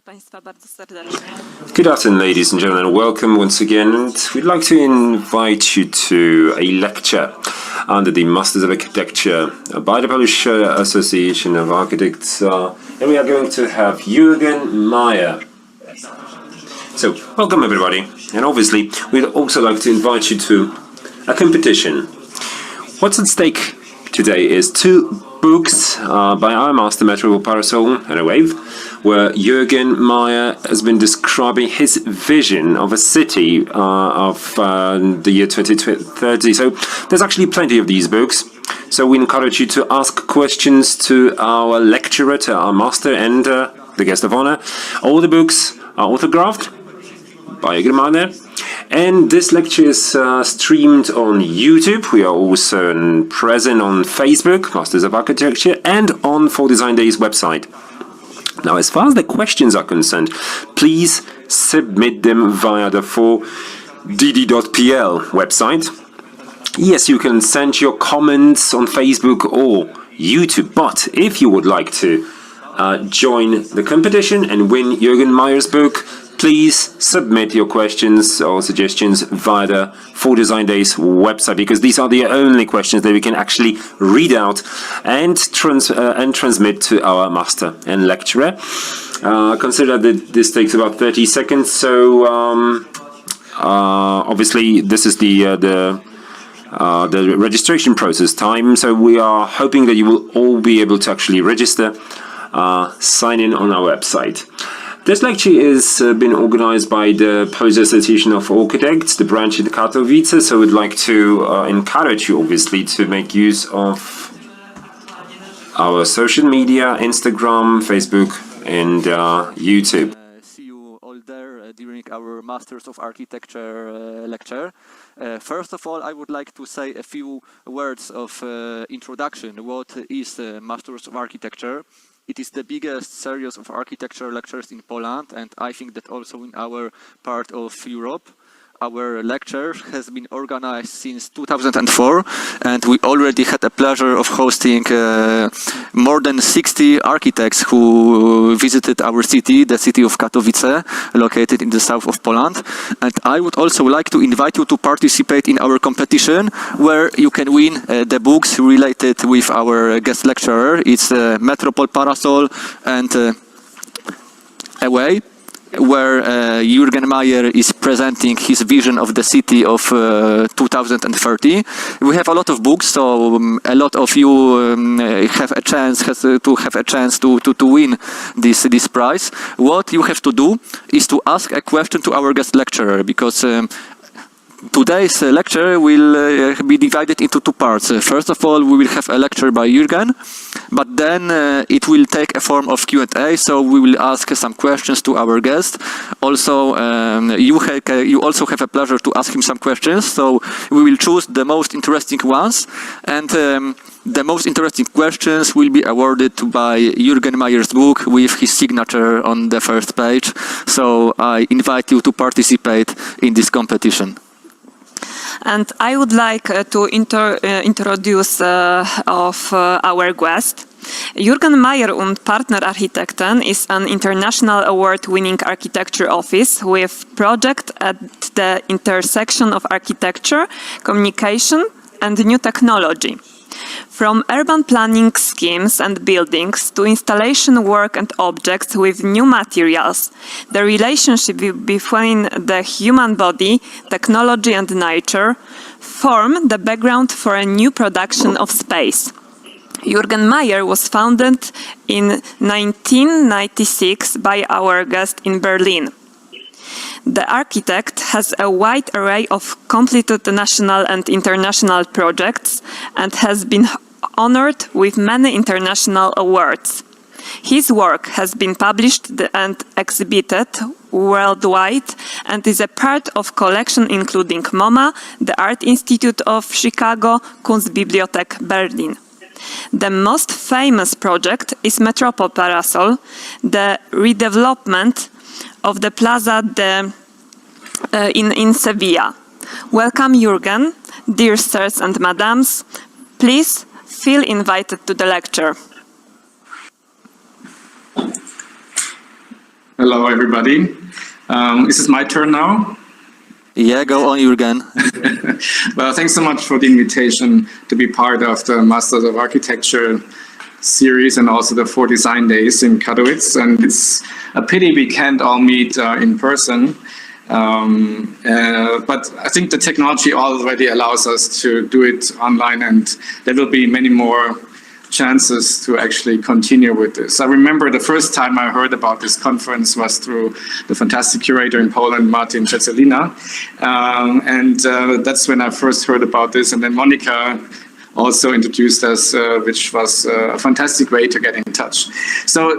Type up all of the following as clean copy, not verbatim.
Państwa bardzo serdecznie. Good afternoon, ladies and gentlemen. Welcome once again. And we'd like to invite you to a lecture under the Masters of Architecture by the Polish Association of Architects. And we are going to have Jürgen Mayer. So, welcome everybody. And obviously, we'd also like to invite you to a competition. What's at stake today is two books by our master Metropol Parasol and a Wave, where Jürgen Mayer has been describing his vision of a city of the year 2030. So there's actually plenty of these books. So we encourage you to ask questions to our lecturer, to our master, and the guest of honor. All the books are autographed by Jürgen Mayer. And this lecture is streamed on YouTube. We are also present on Facebook, Masters of Architecture, and on For Design Day's website. Now, as far as the questions are concerned, please submit them via the 4dd.pl website. Yes, you can send your comments on Facebook or YouTube, but if you would like to join the competition and win Jürgen Mayer's book, please submit your questions or suggestions via the For Design Day's website, because these are the only questions that we can actually read out and transmit to our master and lecturer. Consider that this takes about 30 seconds, so obviously this is the registration process time, so we are hoping that you will all be able to actually register, sign in on our website. This lecture is been organized by the Polish Association of Architects, the branch in Katowice, so we'd like to encourage you, obviously, to make use of our social media, Instagram, Facebook, and YouTube. See you all there during our Masters of Architecture lecture. First of all, I would like to say a few words of introduction. What is Masters of Architecture? It is the biggest series of architecture lectures in Poland, and I think that also in our part of Europe. Our lecture has been organized since 2004, and we already had the pleasure of hosting more than 60 architects who visited our city, the city of Katowice, located in the south of Poland. And I would also like to invite you to participate in our competition, where you can win the books related with our guest lecturer. It's Metropol Parasol and Away, where Jürgen Mayer is presenting his vision of the city of 2030. We have a lot of books, so a lot of you have a chance to win this prize. What you have to do is to ask a question to our guest lecturer, because today's lecture will be divided into two parts. First of all, we will have a lecture by Jürgen, but then it will take a form of Q&A, so we will ask some questions to our guest. Also, you also have a pleasure to ask him some questions, so we will choose the most interesting ones, and the most interesting questions will be awarded by Jürgen Mayer's book with his signature on the first page. So I invite you to participate in this competition. And I would like to introduce our guest. Jürgen Mayer und Partner Architekten is an international award-winning architecture office with projects at the intersection of architecture, communication, and new technology. From urban planning schemes and buildings to installation work and objects with new materials, the relationship between the human body, technology and nature form the background for a new production of space. Jürgen Mayer was founded in 1996 by our guest in Berlin. The architect has a wide array of completed national and international projects and has been honored with many international awards. His work has been published and exhibited worldwide and is a part of collection including MoMA, the Art Institute of Chicago, Kunstbibliothek Berlin. The most famous project is Metropol Parasol, the redevelopment of the Plaza in Sevilla. Welcome, Jürgen. Dear sirs and madams, please feel invited to the lecture. Hello, everybody. Is it my turn now? Yeah, go on, Jürgen. Well, thanks so much for the invitation to be part of the Masters of Architecture series and also the 4 design days in Katowice. And it's a pity we can't all meet in person. But I think the technology already allows us to do it online, and there will be many more chances to actually continue with this. I remember the first time I heard about this conference was through the fantastic curator in Poland, Martin Czeselina. That's when I first heard about this. And then Monica also introduced us, which was a fantastic way to get in touch. So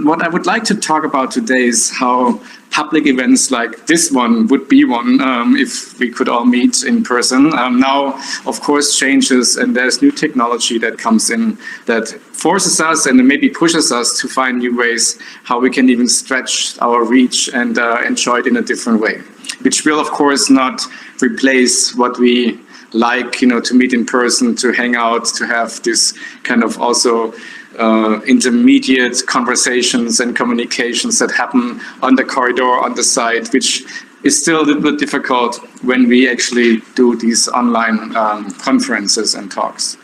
what I would like to talk about today is how public events like this one would be one if we could all meet in person. Now, of course, changes, and there's new technology that comes in that forces us and maybe pushes us to find new ways how we can even stretch our reach and enjoy it in a different way, which will, of course, not replace what we like, to meet in person, to hang out, to have this kind of also intermediate conversations and communications that happen on the corridor, on the side, which is still a little bit difficult when we actually do these online conferences and talks.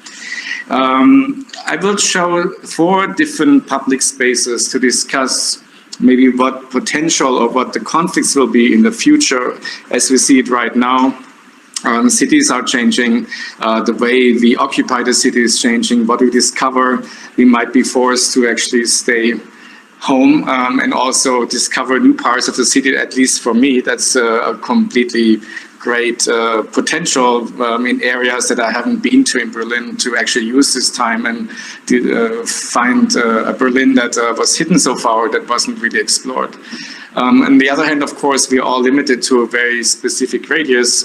I will show 4 different public spaces to discuss maybe what potential or what the conflicts will be in the future as we see it right now. Cities are changing, the way we occupy the city is changing, what we discover, we might be forced to actually stay home and also discover new parts of the city. At least for me, that's a completely great potential in areas that I haven't been to in Berlin, to actually use this time and find a Berlin that was hidden so far, that wasn't really explored. On the other hand, of course, we are all limited to a very specific radius.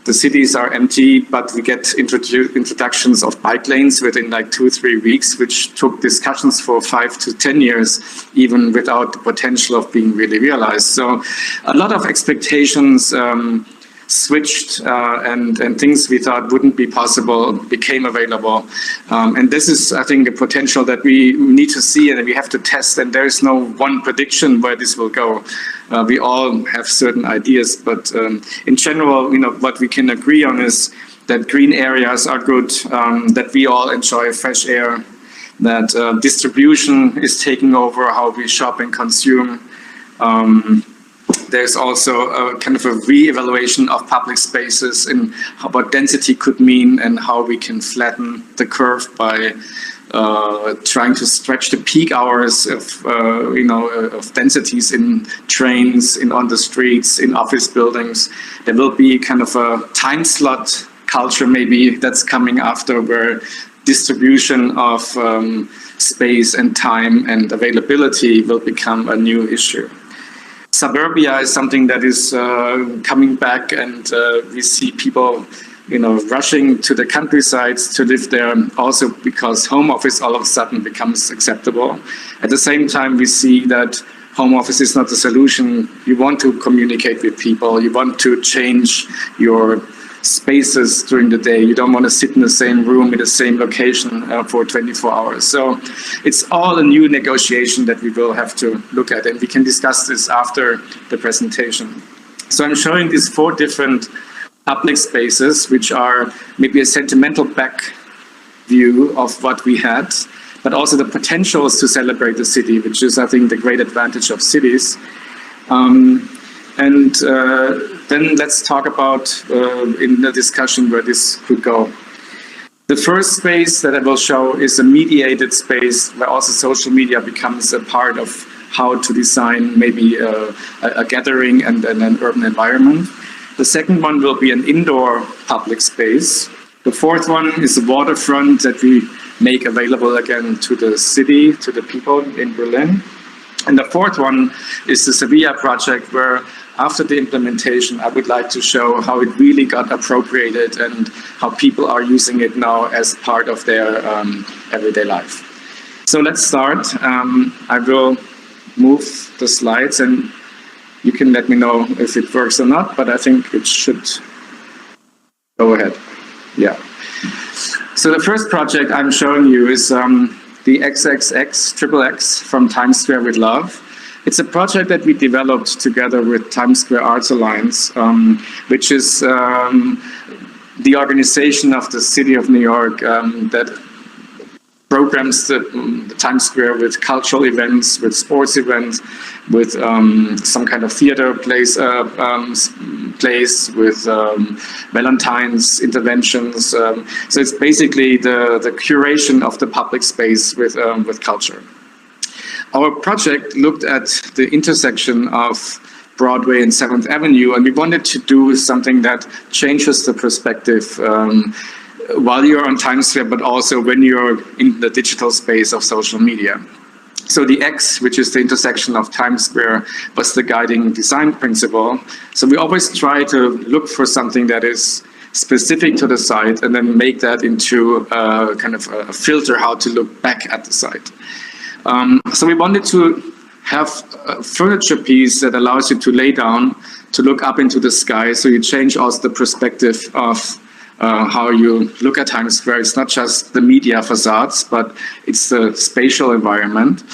The cities are empty, but we get introductions of bike lanes within like 2-3 weeks, which took discussions for 5 to 10 years, even without the potential of being really realized. So a lot of expectations switched and things we thought wouldn't be possible became available. And this is, I think, a potential that we need to see and we have to test. And there is no one prediction where this will go. We all have certain ideas, but in general, what we can agree on is that green areas are good, that we all enjoy fresh air, that distribution is taking over how we shop and consume. There's also a kind of a re-evaluation of public spaces and what density could mean and how we can flatten the curve by trying to stretch the peak hours of densities in trains, on the streets, in office buildings. There will be kind of a time slot culture maybe that's coming after, where distribution of space and time and availability will become a new issue. Suburbia is something that is coming back, and we see people, rushing to the countrysides to live there, also because home office all of a sudden becomes acceptable. At the same time, we see that home office is not the solution. You want to communicate with people. You want to change your spaces during the day. You don't want to sit in the same room in the same location for 24 hours. So it's all a new negotiation that we will have to look at, and we can discuss this after the presentation. So I'm showing these 4 different public spaces, which are maybe a sentimental back view of what we had, but also the potentials to celebrate the city, which is, I think, the great advantage of cities. Then let's talk about in the discussion where this could go. The first space that I will show is a mediated space where also social media becomes a part of how to design maybe a gathering and an urban environment. The second one will be an indoor public space. The fourth one is a waterfront that we make available again to the city, to the people in Berlin. And the fourth one is the Sevilla project, where after the implementation, I would like to show how it really got appropriated and how people are using it now as part of their everyday life. So let's start. I will move the slides and you can let me know if it works or not, but I think it should go ahead. Yeah. So the first project I'm showing you is the XXX from Times Square with Love. It's a project that we developed together with Times Square Arts Alliance, which is the organization of the City of New York that programs the Times Square with cultural events, with sports events, with some kind of theater place, with Valentine's interventions. So it's basically the curation of the public space with culture. Our project looked at the intersection of Broadway and 7th Avenue, and we wanted to do something that changes the perspective while you're on Times Square, but also when you're in the digital space of social media. So the X, which is the intersection of Times Square, was the guiding design principle. So we always try to look for something that is specific to the site and then make that into kind of a filter how to look back at the site. So we wanted to have a furniture piece that allows you to lay down, to look up into the sky, so you change also the perspective of how you look at Times Square. It's not just the media facades, but it's the spatial environment.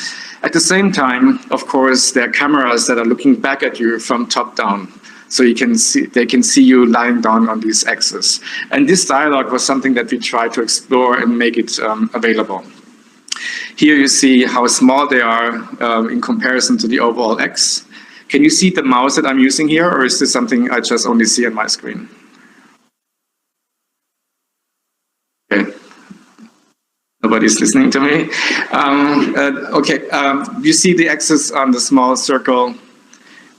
At the same time, of course, there are cameras that are looking back at you from top down. So you can see, they can see you lying down on these axes. And this dialogue was something that we tried to explore and make it available. Here you see how small they are in comparison to the overall X. Can you see the mouse that I'm using here, or is this something I just only see on my screen? Okay. Nobody's listening to me. You see the axis on the small circle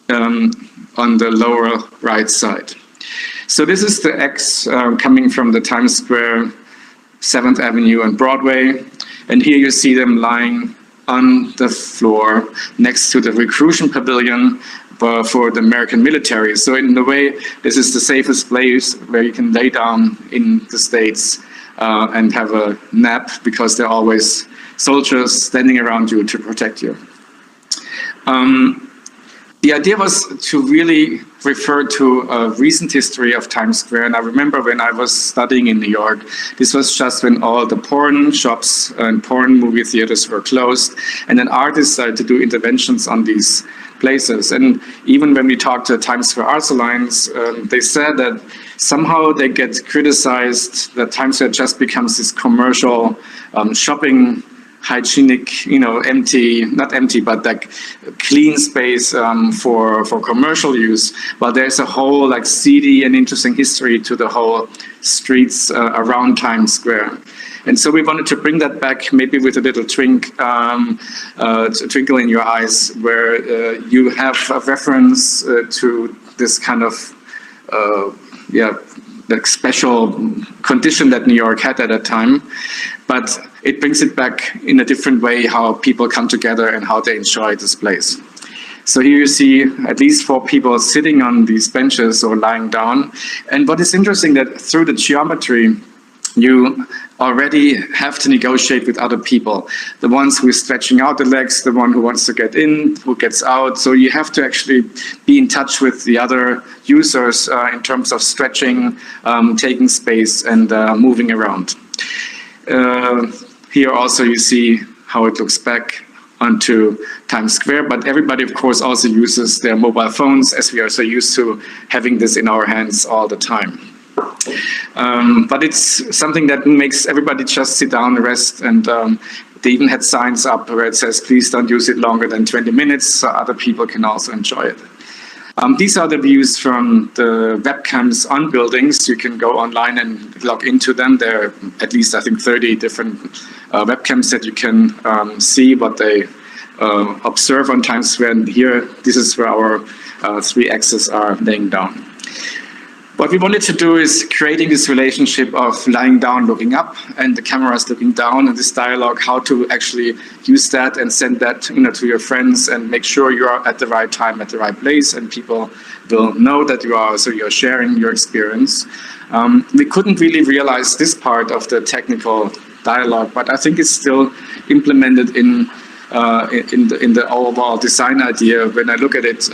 on the lower right side. So this is the X coming from the Times Square, 7th Avenue and Broadway. And here you see them lying on the floor next to the recruitment pavilion for the American military. So in a way, this is the safest place where you can lay down in the States and have a nap, because there are always soldiers standing around you to protect you. The idea was to really refer to a recent history of Times Square. And I remember when I was studying in New York, this was just when all the porn shops and porn movie theaters were closed. And then artists started to do interventions on these places. And even when we talked to Times Square Arts Alliance, they said that somehow they get criticized, that Times Square just becomes this commercial shopping, hygienic, empty, not empty, but like clean space for commercial use. But there's a whole like seedy and interesting history to the whole streets around Times Square. And so we wanted to bring that back, maybe with a little twinkle in your eyes, where you have a reference to this kind of like special condition that New York had at that time, but it brings it back in a different way, how people come together and how they enjoy this place. So here you see at least 4 people sitting on these benches or lying down. And what is interesting, that through the geometry, you already have to negotiate with other people. The ones who are stretching out the legs, the one who wants to get in, who gets out. So you have to actually be in touch with the other users in terms of stretching, taking space, and moving around. Here also you see how it looks back onto Times Square, but everybody, of course, also uses their mobile phones, as we are so used to having this in our hands all the time. But it's something that makes everybody just sit down, rest, and they even had signs up where it says, please don't use it longer than 20 minutes, so other people can also enjoy it. These are the views from the webcams on buildings. You can go online and log into them. There are at least, I think, 30 different webcams that you can see what they observe on Times Square. And here, this is where our 3 axes are laying down. What we wanted to do is creating this relationship of lying down, looking up, and the cameras looking down, and this dialogue, how to actually use that and send that to your friends and make sure you are at the right time, at the right place, and people will know that you are, so you're sharing your experience. We couldn't really realize this part of the technical dialogue, but I think it's still implemented in the overall design idea. When I look at it,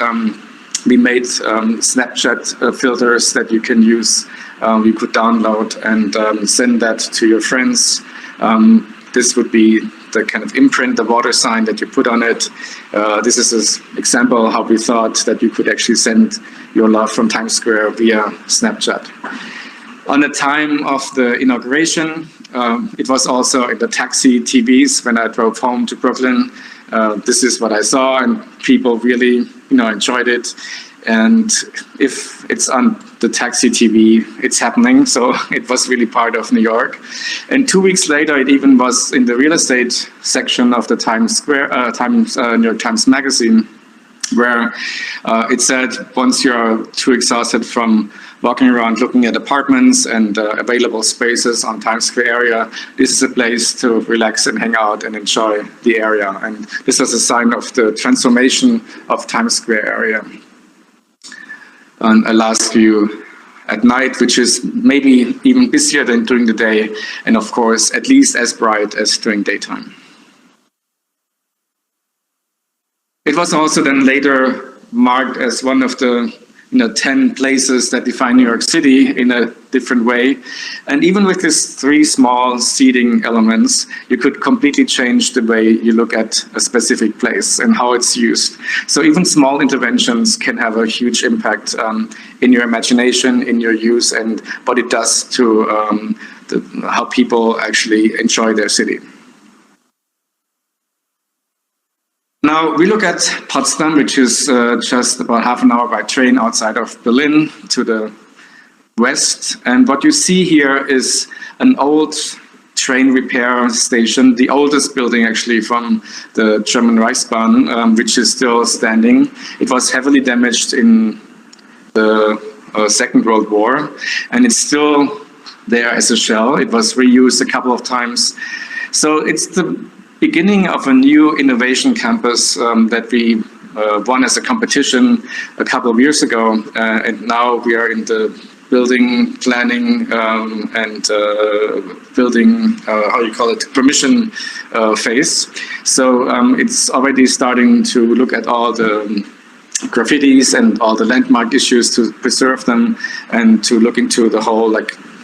we made Snapchat filters that you can use. You could download and send that to your friends. This would be the kind of imprint, the water sign that you put on it. This is an example how we thought that you could actually send your love from Times Square via Snapchat. On the time of the inauguration, it was also in the taxi TVs when I drove home to Brooklyn. This is what I saw, and people really, enjoyed it. And if it's on the taxi TV, it's happening. So it was really part of New York. And 2 weeks later, it even was in the real estate section of the New York Times Magazine, where it said, once you're too exhausted from walking around looking at apartments and available spaces on Times Square area, this is a place to relax and hang out and enjoy the area. And this was a sign of the transformation of Times Square area. And a last view at night, which is maybe even busier than during the day, and of course, at least as bright as during daytime. It was also then later marked as one of the 10 places that define New York City in a different way. And even with these 3 small seating elements, you could completely change the way you look at a specific place and how it's used. So even small interventions can have a huge impact in your imagination, in your use, and what it does to how people actually enjoy their city. Now, we look at Potsdam, which is just about half an hour by train outside of Berlin to the west. And what you see here is an old train repair station, the oldest building actually from the German Reichsbahn, which is still standing. It was heavily damaged in the Second World War, and it's still there as a shell. It was reused a couple of times. So it's the beginning of a new innovation campus that we won as a competition a couple of years ago, and now we are in the building planning and building, permission phase. So it's already starting to look at all the graffitis and all the landmark issues to preserve them, and to look into the whole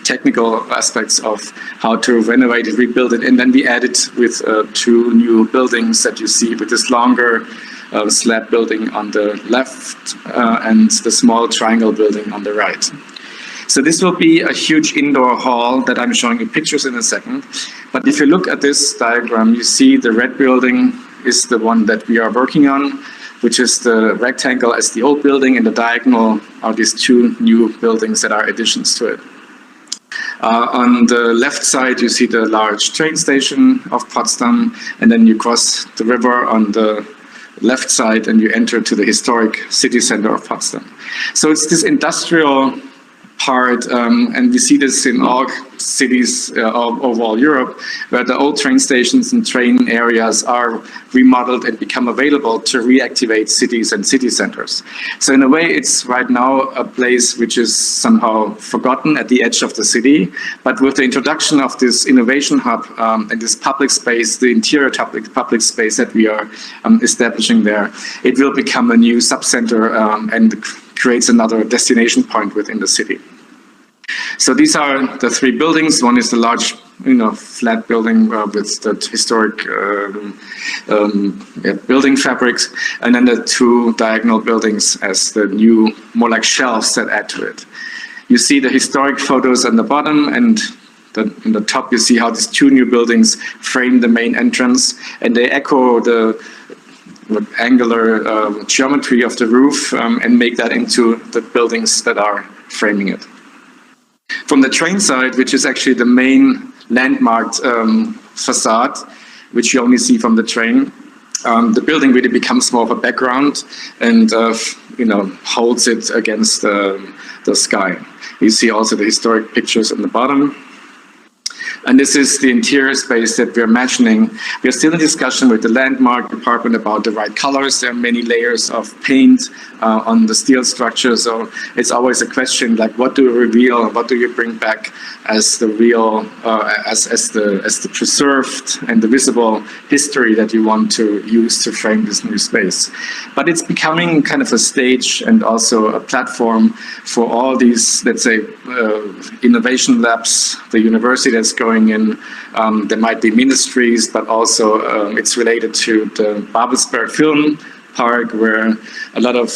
technical aspects of how to renovate it, rebuild it, and then we added with 2 new buildings that you see, with this longer slab building on the left and the small triangle building on the right. So this will be a huge indoor hall that I'm showing you pictures in a second. But if you look at this diagram, you see the red building is the one that we are working on, which is the rectangle as the old building, and the diagonal are these 2 new buildings that are additions to it. On the left side, you see the large train station of Potsdam, and then you cross the river on the left side and you enter to the historic city center of Potsdam. So it's this industrial part, and we see this in all cities of all Europe, where the old train stations and train areas are remodeled and become available to reactivate cities and city centers. So in a way, it's right now a place which is somehow forgotten at the edge of the city, but with the introduction of this innovation hub and this public space, the interior public space that we are establishing there, it will become a new subcenter and creates another destination point within the city. So these are the 3 buildings. One is the large, flat building with the historic building fabrics, and then the 2 diagonal buildings as the new, more like shelves that add to it. You see the historic photos on the bottom, and in the top you see how these 2 new buildings frame the main entrance, and they echo the angular geometry of the roof and make that into the buildings that are framing it. From the train side, which is actually the main landmarked facade, which you only see from the train, the building really becomes more of a background and holds it against the sky. You see also the historic pictures on the bottom. And this is the interior space that we're imagining. We're still in discussion with the landmark department about the right colors. There are many layers of paint on the steel structure. So it's always a question like, what do you reveal? What do you bring back as the real, as the preserved and the visible history that you want to use to frame this new space? But it's becoming kind of a stage and also a platform for all these, let's say, innovation labs, the university that's going going in. There might be ministries, but also it's related to the Babelsberg Film Park, where a lot of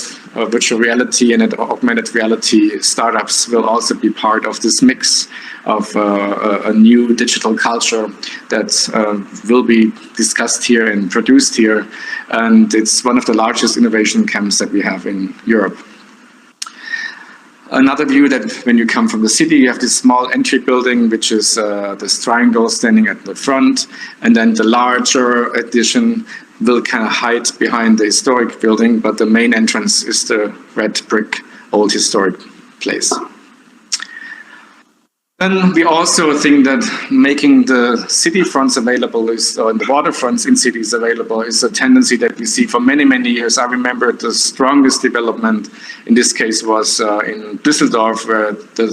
virtual reality and augmented reality startups will also be part of this mix of a new digital culture that will be discussed here and produced here. And it's one of the largest innovation camps that we have in Europe. Another view that when you come from the city, you have this small entry building, which is this triangle standing at the front, and then the larger addition will kind of hide behind the historic building, but the main entrance is the red brick old historic place. Then we also think that making the city fronts available or the waterfronts in cities available is a tendency that we see for many, many years. I remember the strongest development in this case was in Düsseldorf, where the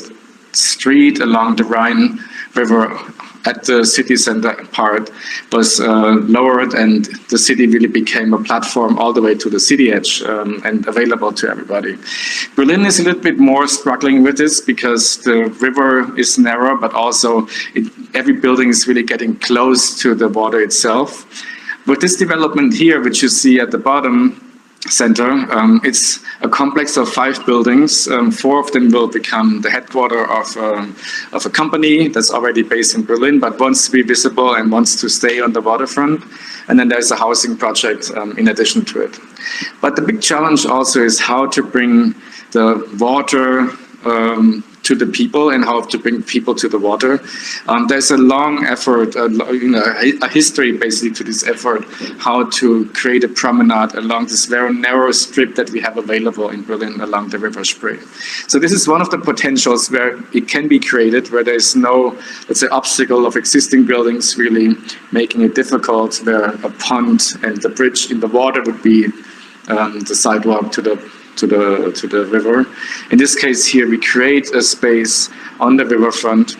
street along the Rhine River at the city center part was lowered, and the city really became a platform all the way to the city edge and available to everybody. Berlin is a little bit more struggling with this because the river is narrow, but also every building is really getting close to the water itself. With this development here, which you see at the bottom center, it's a complex of 5 buildings. 4 of them will become the headquarter of a company that's already based in Berlin, but wants to be visible and wants to stay on the waterfront. And then there's a housing project in addition to it. But the big challenge also is how to bring the water to the people and how to bring people to the water. There's a long effort, a history basically to this effort, how to create a promenade along this very narrow strip that we have available in Berlin along the River Spree. So this is one of the potentials where it can be created, where there's no, let's say, obstacle of existing buildings really making it difficult, where a pond and the bridge in the water would be the sidewalk to the river. In this case here, we create a space on the riverfront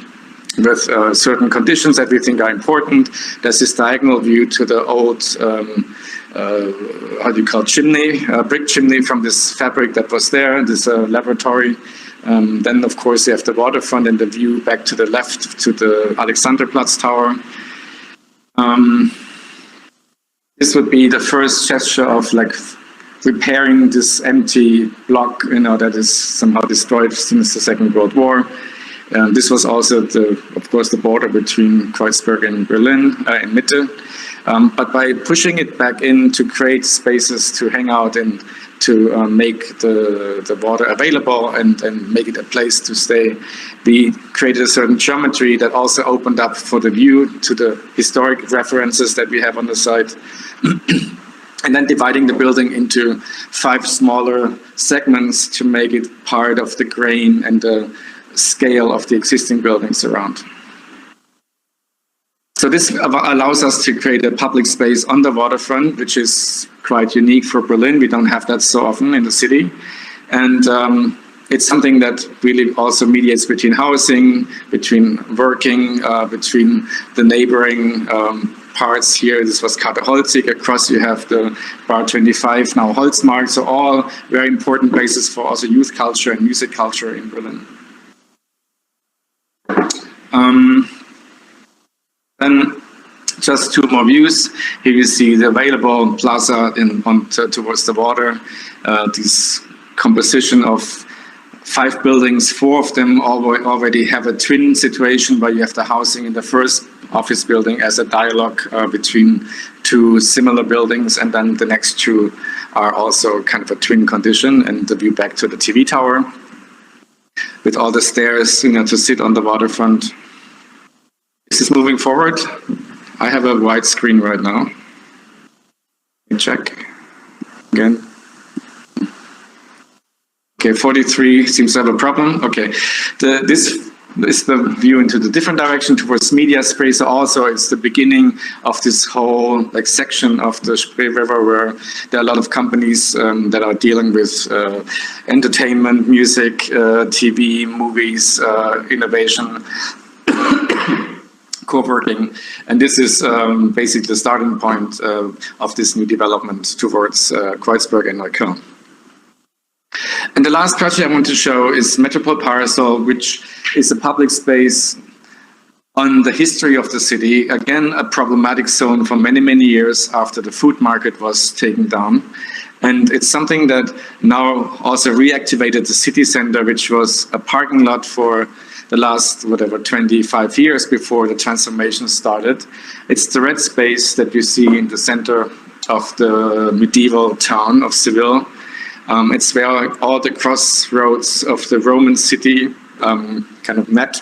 with certain conditions that we think are important. There's this diagonal view to the old, how do you call it, chimney, brick chimney from this fabric that was there, this laboratory. Then, of course, you have the waterfront and the view back to the left to the Alexanderplatz Tower. This would be the first gesture of like repairing this empty block, that is somehow destroyed since the Second World War. This was also, of course, the border between Kreuzberg and Berlin, in Mitte. But by pushing it back in to create spaces to hang out and to make the water available and make it a place to stay, we created a certain geometry that also opened up for the view to the historic references that we have on the site. And then dividing the building into 5 smaller segments to make it part of the grain and the scale of the existing buildings around. So this allows us to create a public space on the waterfront, which is quite unique for Berlin. We don't have that so often in the city. And it's something that really also mediates between housing, between working, between the neighboring parts here. This was Katowice. Across you have the Bar 25, now Holzmarkt. So all very important places for also youth culture and music culture in Berlin. Then just 2 more views. Here you see the available plaza towards the water. This composition of 5 buildings, 4 of them already have a twin situation where you have the housing in the first office building as a dialogue between 2 similar buildings, and then the next 2 are also kind of a twin condition, and the view back to the TV tower with all the stairs, to sit on the waterfront. This is moving forward. I have a wide screen right now. Let me check again. Okay, 43 seems to have a problem. Okay, this is the view into the different direction towards media space. Also, it's the beginning of this whole section of the Spree River where there are a lot of companies that are dealing with entertainment, music, TV, movies, innovation, co-working. And this is basically the starting point of this new development towards Kreuzberg and Neukölln. And the last project I want to show is Metropol Parasol, which is a public space on the history of the city. Again, a problematic zone for many, many years after the food market was taken down. And it's something that now also reactivated the city center, which was a parking lot for the last, 25 years before the transformation started. It's the red space that you see in the center of the medieval town of Seville. It's where all the crossroads of the Roman city kind of met.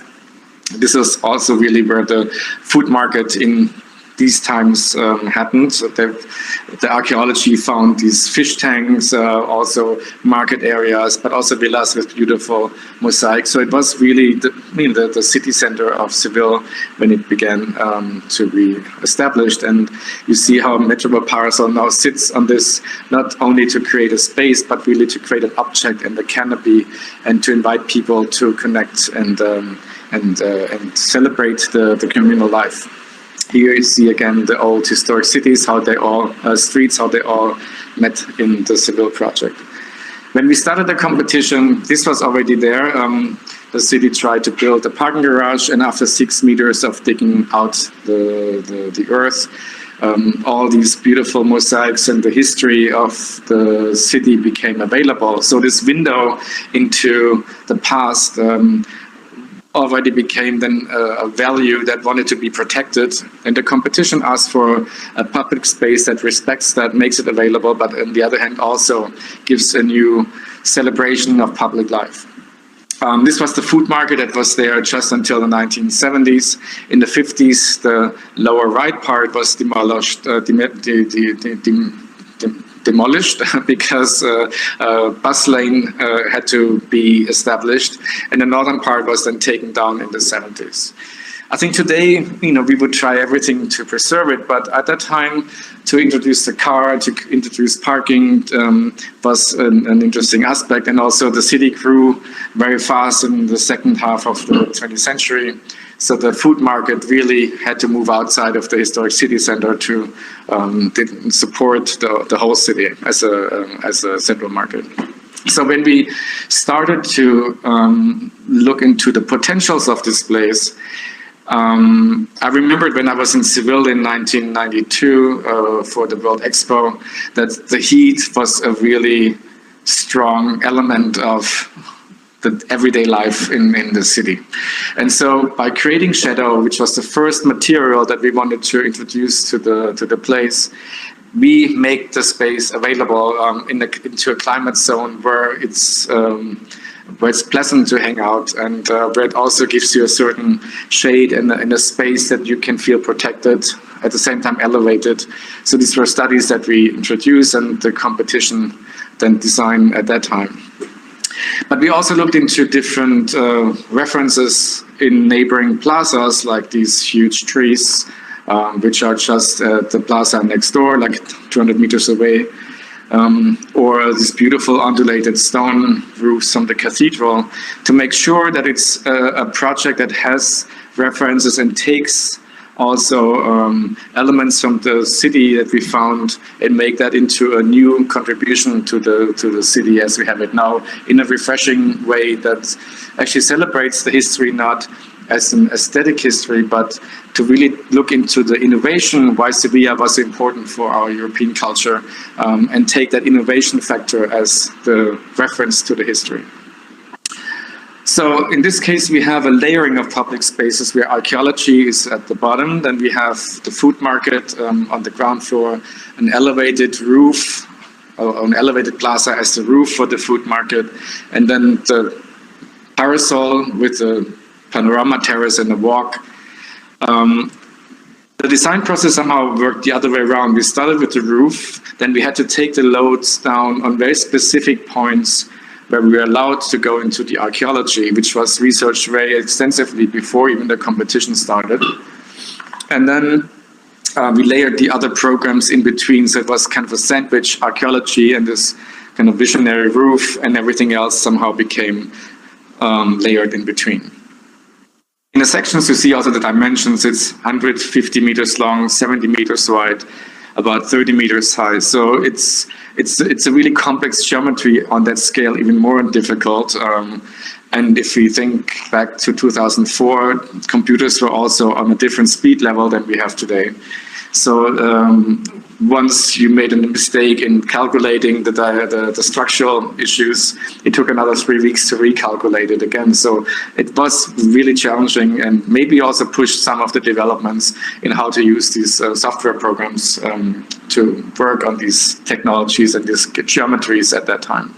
This is also really where the food market in these times happened. So the archaeology found these fish tanks, also market areas, but also villas with beautiful mosaics. So it was really the city center of Seville when it began to be established. And you see how Metropol Parasol now sits on this, not only to create a space, but really to create an object and a canopy, and to invite people to connect and celebrate the communal life. Here you see again the old historic cities, how they all streets, how they all met in the Seville project. When we started the competition, this was already there. The city tried to build a parking garage, and after 6 meters of digging out the earth, all these beautiful mosaics and the history of the city became available. So this window into the past already became then a value that wanted to be protected. And the competition asked for a public space that respects that, makes it available, but on the other hand also gives a new celebration of public life. This was the food market that was there just until the 1970s. In the 50s, the lower right part was demolished, demolished because a bus lane had to be established, and the northern part was then taken down in the 70s. I think today, we would try everything to preserve it, but at that time, to introduce the car, to introduce parking was an interesting aspect, and also the city grew very fast in the second half of the 20th century. So the food market really had to move outside of the historic city center to support the whole city as a central market. So when we started to look into the potentials of this place, I remembered when I was in Seville in 1992 for the World Expo that the heat was a really strong element of the everyday life in the city. And so by creating shadow, which was the first material that we wanted to introduce to the place, we make the space available into a climate zone where it's pleasant to hang out, and where it also gives you a certain shade and a space that you can feel protected, at the same time elevated. So these were studies that we introduced and the competition then designed at that time. But we also looked into different references in neighboring plazas, like these huge trees, which are just at the plaza next door, like 200 meters away, or these beautiful undulated stone roofs from the cathedral, to make sure that it's a project that has references and takes also elements from the city that we found and make that into a new contribution to the city as we have it now, in a refreshing way that actually celebrates the history not as an aesthetic history, but to really look into the innovation, why Sevilla was important for our European culture, and take that innovation factor as the reference to the history. So in this case, we have a layering of public spaces where archaeology is at the bottom. Then we have the food market on the ground floor, an elevated roof, or an elevated plaza as the roof for the food market, and then the parasol with the panorama terrace and the walk. The design process somehow worked the other way around. We started with the roof, then we had to take the loads down on very specific points where we were allowed to go into the archaeology, which was researched very extensively before even the competition started. And then we layered the other programs in between, so it was kind of a sandwich, archaeology and this kind of visionary roof, and everything else somehow became layered in between. In the sections, you see also the dimensions. It's 150 meters long, 70 meters wide, about 30 meters high. So it's a really complex geometry on that scale, even more difficult. And if we think back to 2004, computers were also on a different speed level than we have today. So once you made a mistake in calculating the structural issues, it took another 3 weeks to recalculate it again. So it was really challenging, and maybe also pushed some of the developments in how to use these software programs to work on these technologies and these geometries at that time.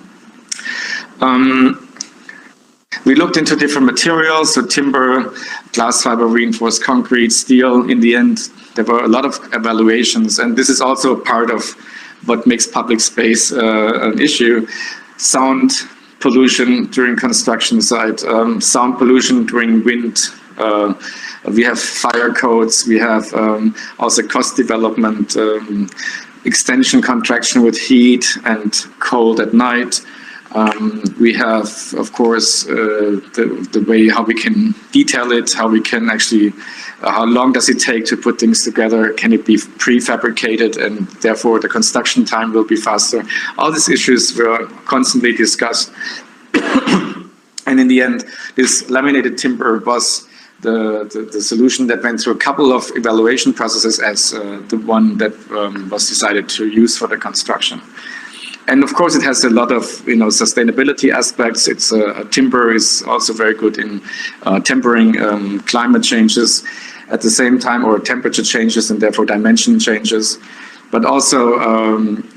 We looked into different materials, so timber, glass fiber, reinforced concrete, steel. In the end, there were a lot of evaluations, and this is also part of what makes public space an issue. Sound pollution during construction site, sound pollution during wind. We have fire codes, we have also cost development, extension contraction with heat and cold at night. We have, of course, the way how we can detail it, how we can actually, how long does it take to put things together? Can it be prefabricated, and therefore the construction time will be faster? All these issues were constantly discussed. And in the end, this laminated timber was the solution that went through a couple of evaluation processes as the one that was decided to use for the construction. And of course, it has a lot of sustainability aspects. It's timber is also very good in tempering climate changes at the same time, or temperature changes and therefore dimension changes. But also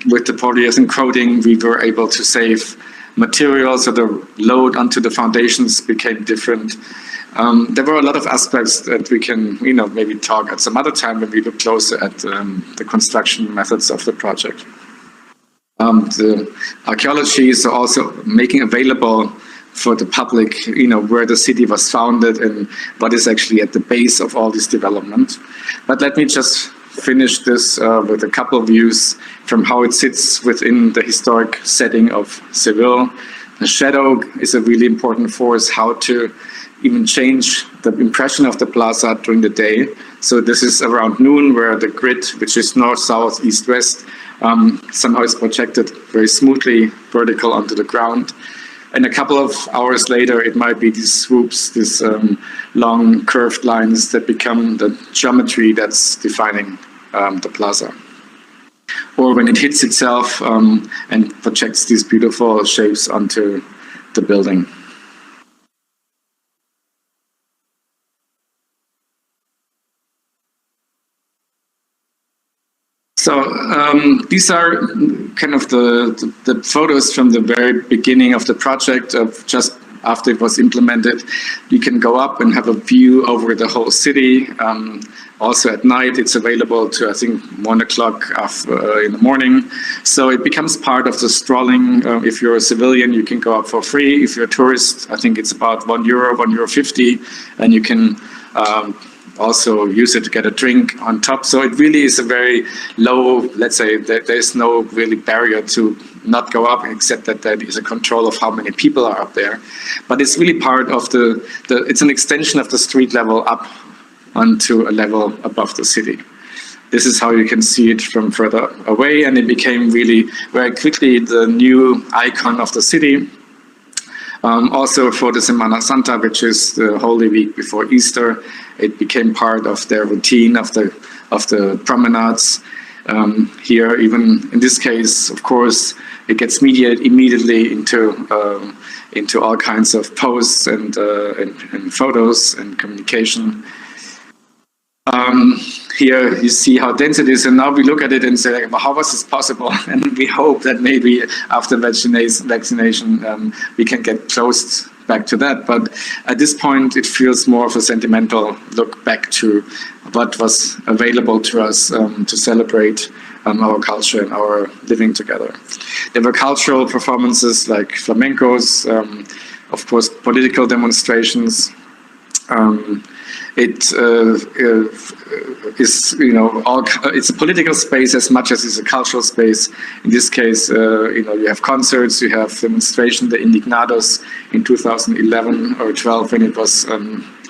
with the polyurethane coating, we were able to save materials, so the load onto the foundations became different. There were a lot of aspects that we can maybe talk at some other time when we look closer at the construction methods of the project. The archaeology is also making available for the public, where the city was founded and what is actually at the base of all this development. But let me just finish this with a couple of views from how it sits within the historic setting of Seville. The shadow is a really important force, how to even change the impression of the plaza during the day. So this is around noon, where the grid, which is north, south, east, west, somehow is projected very smoothly vertical onto the ground. And a couple of hours later, it might be these swoops, these long curved lines that become the geometry that's defining the plaza. Or when it hits itself and projects these beautiful shapes onto the building. So these are kind of the photos from the very beginning of the project, of just after it was implemented. You can go up and have a view over the whole city. Also at night, it's available to, I think, 1 o'clock in the morning. So it becomes part of the strolling. If you're a civilian, you can go up for free. If you're a tourist, I think it's about €1, €1.50, and you can also use it to get a drink on top. So it really is a very low, let's say, there's no really barrier to not go up, except that there is a control of how many people are up there. But it's really part of it's an extension of the street level up onto a level above the city. This is how you can see it from further away, and it became really very quickly the new icon of the city. Also for the Semana Santa, which is the Holy Week before Easter, it became part of their routine of the promenades. Here, even in this case, of course, it gets mediated immediately into all kinds of posts and photos and communication. Here you see how dense it is, and now we look at it and say, well, how was this possible? And we hope that maybe after vaccination we can get close back to that. But at this point, it feels more of a sentimental look back to what was available to us to celebrate our culture and our living together. There were cultural performances like flamencos, of course, political demonstrations. It is, it's a political space as much as it's a cultural space. In this case, you have concerts, you have demonstration, the Indignados in 2011 or 12 when it was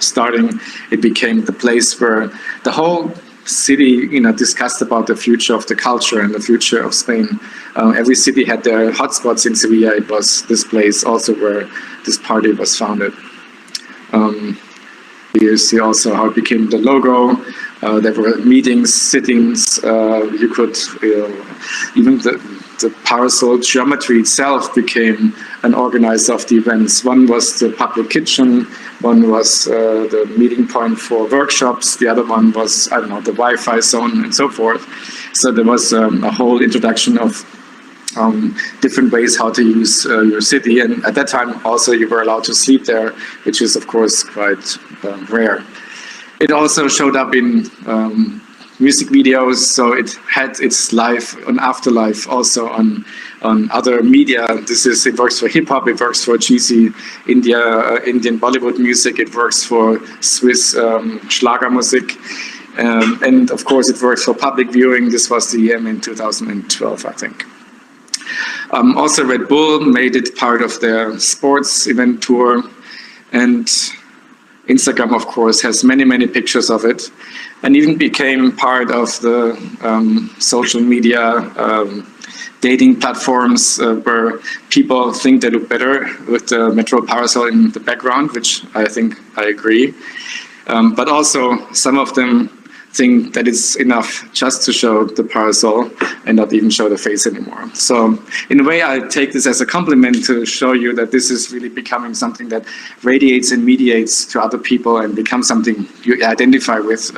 starting. It became the place where the whole city, discussed about the future of the culture and the future of Spain Every city had their hotspots. In Sevilla, it was this place also where this party was founded. You see also how it became the logo. There were meetings, sittings. You could even the parasol geometry itself became an organizer of the events. One was the public kitchen, one was the meeting point for workshops, the other one was, I don't know, the Wi-Fi zone and so forth. So there was a whole introduction of different ways how to use your city. And at that time also you were allowed to sleep there, which is of course quite rare. It also showed up in music videos, so it had its life and afterlife also on other media. It works for hip hop, it works for cheesy Indian Bollywood music, it works for Swiss Schlagermusik, and of course it works for public viewing. This was the EM in 2012, I think. Also Red Bull made it part of their sports event tour, and Instagram, of course, has many, many pictures of it, and even became part of the social media dating platforms where people think they look better with the Metropol Parasol in the background, which I think I agree. But also some of them think that it's enough just to show the parasol and not even show the face anymore. So in a way, I take this as a compliment to show you that this is really becoming something that radiates and mediates to other people and becomes something you identify with.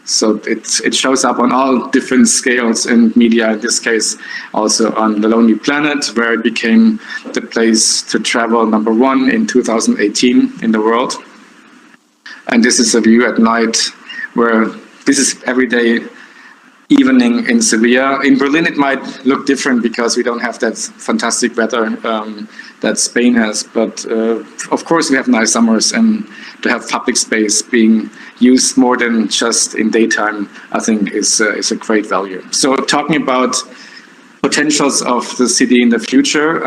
So it shows up on all different scales in media, in this case also on The Lonely Planet, where it became the place to travel #1 in 2018 in the world. And this is a view at night where this is everyday evening in Sevilla. In Berlin, it might look different because we don't have that fantastic weather that Spain has. But of course, we have nice summers, and to have public space being used more than just in daytime, I think is a great value. So talking about potentials of the city in the future,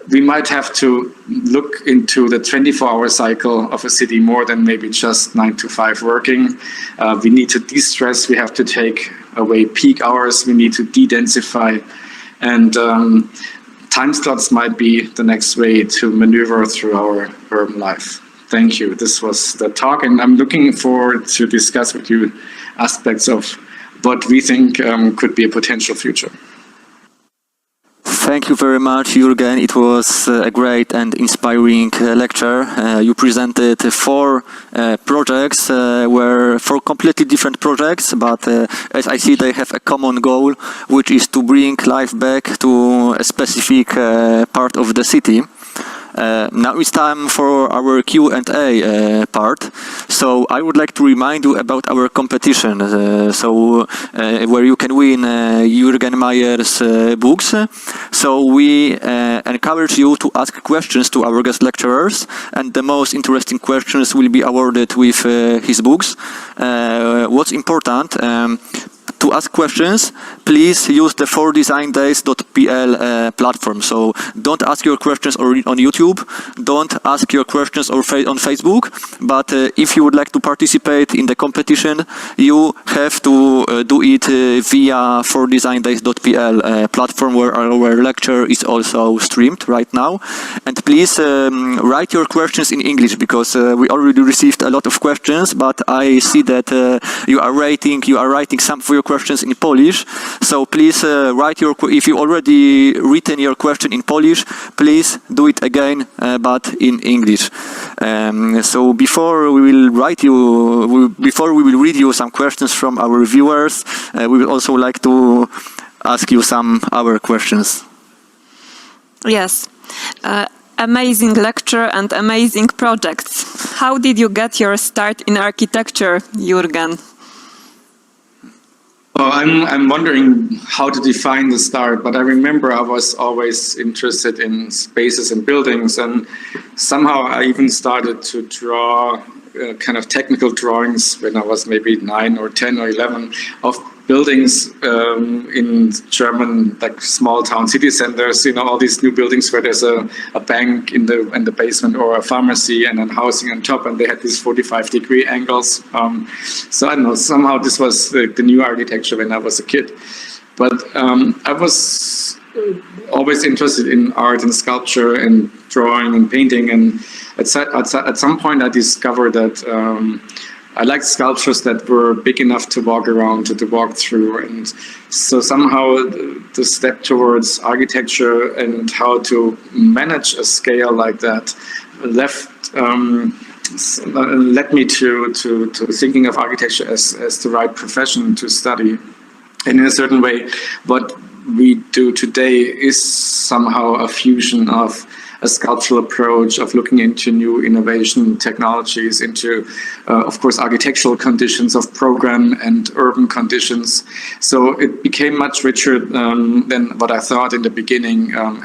we might have to look into the 24-hour cycle of a city more than maybe just 9 to 5 working. We need to de-stress, we have to take away peak hours, we need to de-densify, and time slots might be the next way to maneuver through our urban life. Thank you. This was the talk, and I'm looking forward to discuss with you aspects of what we think could be a potential future. Thank you very much, Jürgen. It was a great and inspiring lecture. You presented 4 projects, were 4 completely different projects, but as I see, they have a common goal, which is to bring life back to a specific part of the city. Now it's time for our Q&A part. So I would like to remind you about our competition, where you can win Jürgen Mayer's books. So we encourage you to ask questions to our guest lecturers, and the most interesting questions will be awarded with his books. What's important? To ask questions, please use the 4designdays.pl platform. So don't ask your questions on YouTube, don't ask your questions on Facebook, but if you would like to participate in the competition, you have to do it via 4designdays.pl platform, where our lecture is also streamed right now. And please write your questions in English, because we already received a lot of questions, but I see that you are writing some for your questions in Polish. So please write if you already written your question in Polish, please do it again, but in English. So before we will read you some questions from our viewers, we will also like to ask you some our questions. Yes. Amazing lecture and amazing projects. How did you get your start in architecture, Jürgen? Well, I'm wondering how to define the start, but I remember I was always interested in spaces and buildings, and somehow I even started to draw kind of technical drawings when I was maybe 9 or 10 or 11 of buildings in German, like small town city centers, all these new buildings where there's a bank in the basement or a pharmacy and then housing on top, and they had these 45-degree angles. So I don't know, somehow this was the new architecture when I was a kid. But I was always interested in art and sculpture and drawing and painting, and at some point I discovered that I liked sculptures that were big enough to walk around, to walk through. And so somehow the step towards architecture and how to manage a scale like that led me to thinking of architecture as the right profession to study. And in a certain way, what we do today is somehow a fusion of a sculptural approach, of looking into new innovation technologies, into, of course, architectural conditions of program and urban conditions. So it became much richer than what I thought in the beginning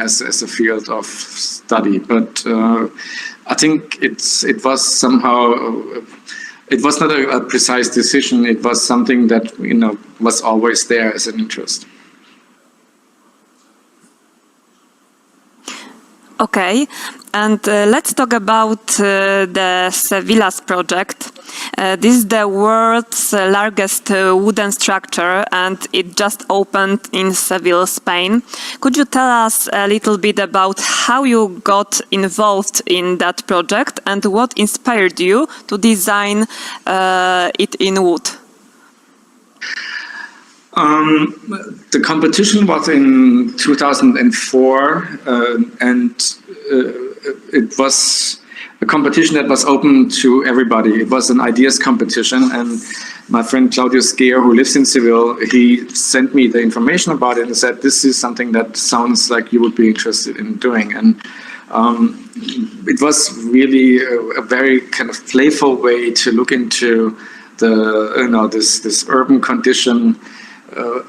as a field of study. But I think it was somehow, it was not a precise decision. It was something that, was always there as an interest. Okay, and let's talk about the Sevillas project. This is the world's largest wooden structure, and it just opened in Seville, Spain. Could you tell us a little bit about how you got involved in that project and what inspired you to design it in wood? The competition was in 2004, and it was a competition that was open to everybody. It was an ideas competition, and my friend Claudio Scher, who lives in Seville, he sent me the information about it and said, this is something that sounds like you would be interested in doing. And it was really a very kind of playful way to look into the, this urban condition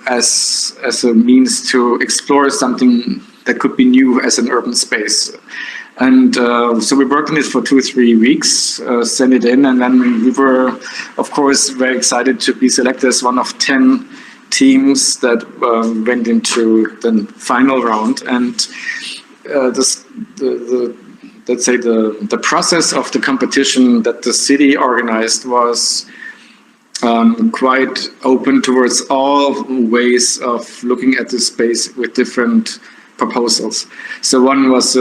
as a means to explore something that could be new as an urban space. And so we worked on it for 2 or 3 weeks, sent it in, and then we were, of course, very excited to be selected as one of 10 teams that went into the final round. And let's say the process of the competition that the city organized was quite open towards all ways of looking at this space with different proposals. So one was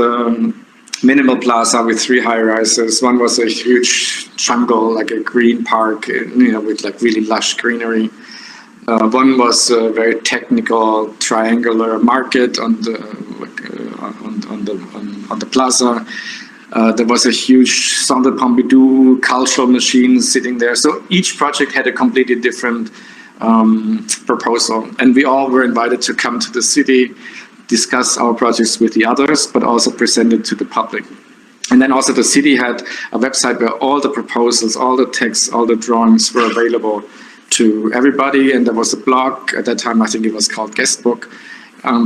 minimal plaza with 3 high-rises. One was a huge jungle, like a green park, with like really lush greenery. One was a very technical triangular market on the plaza. There was a huge Centre Pompidou cultural machine sitting there. So each project had a completely different proposal. And we all were invited to come to the city, discuss our projects with the others, but also present it to the public. And then also the city had a website where all the proposals, all the texts, all the drawings were available to everybody. And there was a blog. At that time, I think it was called Guestbook.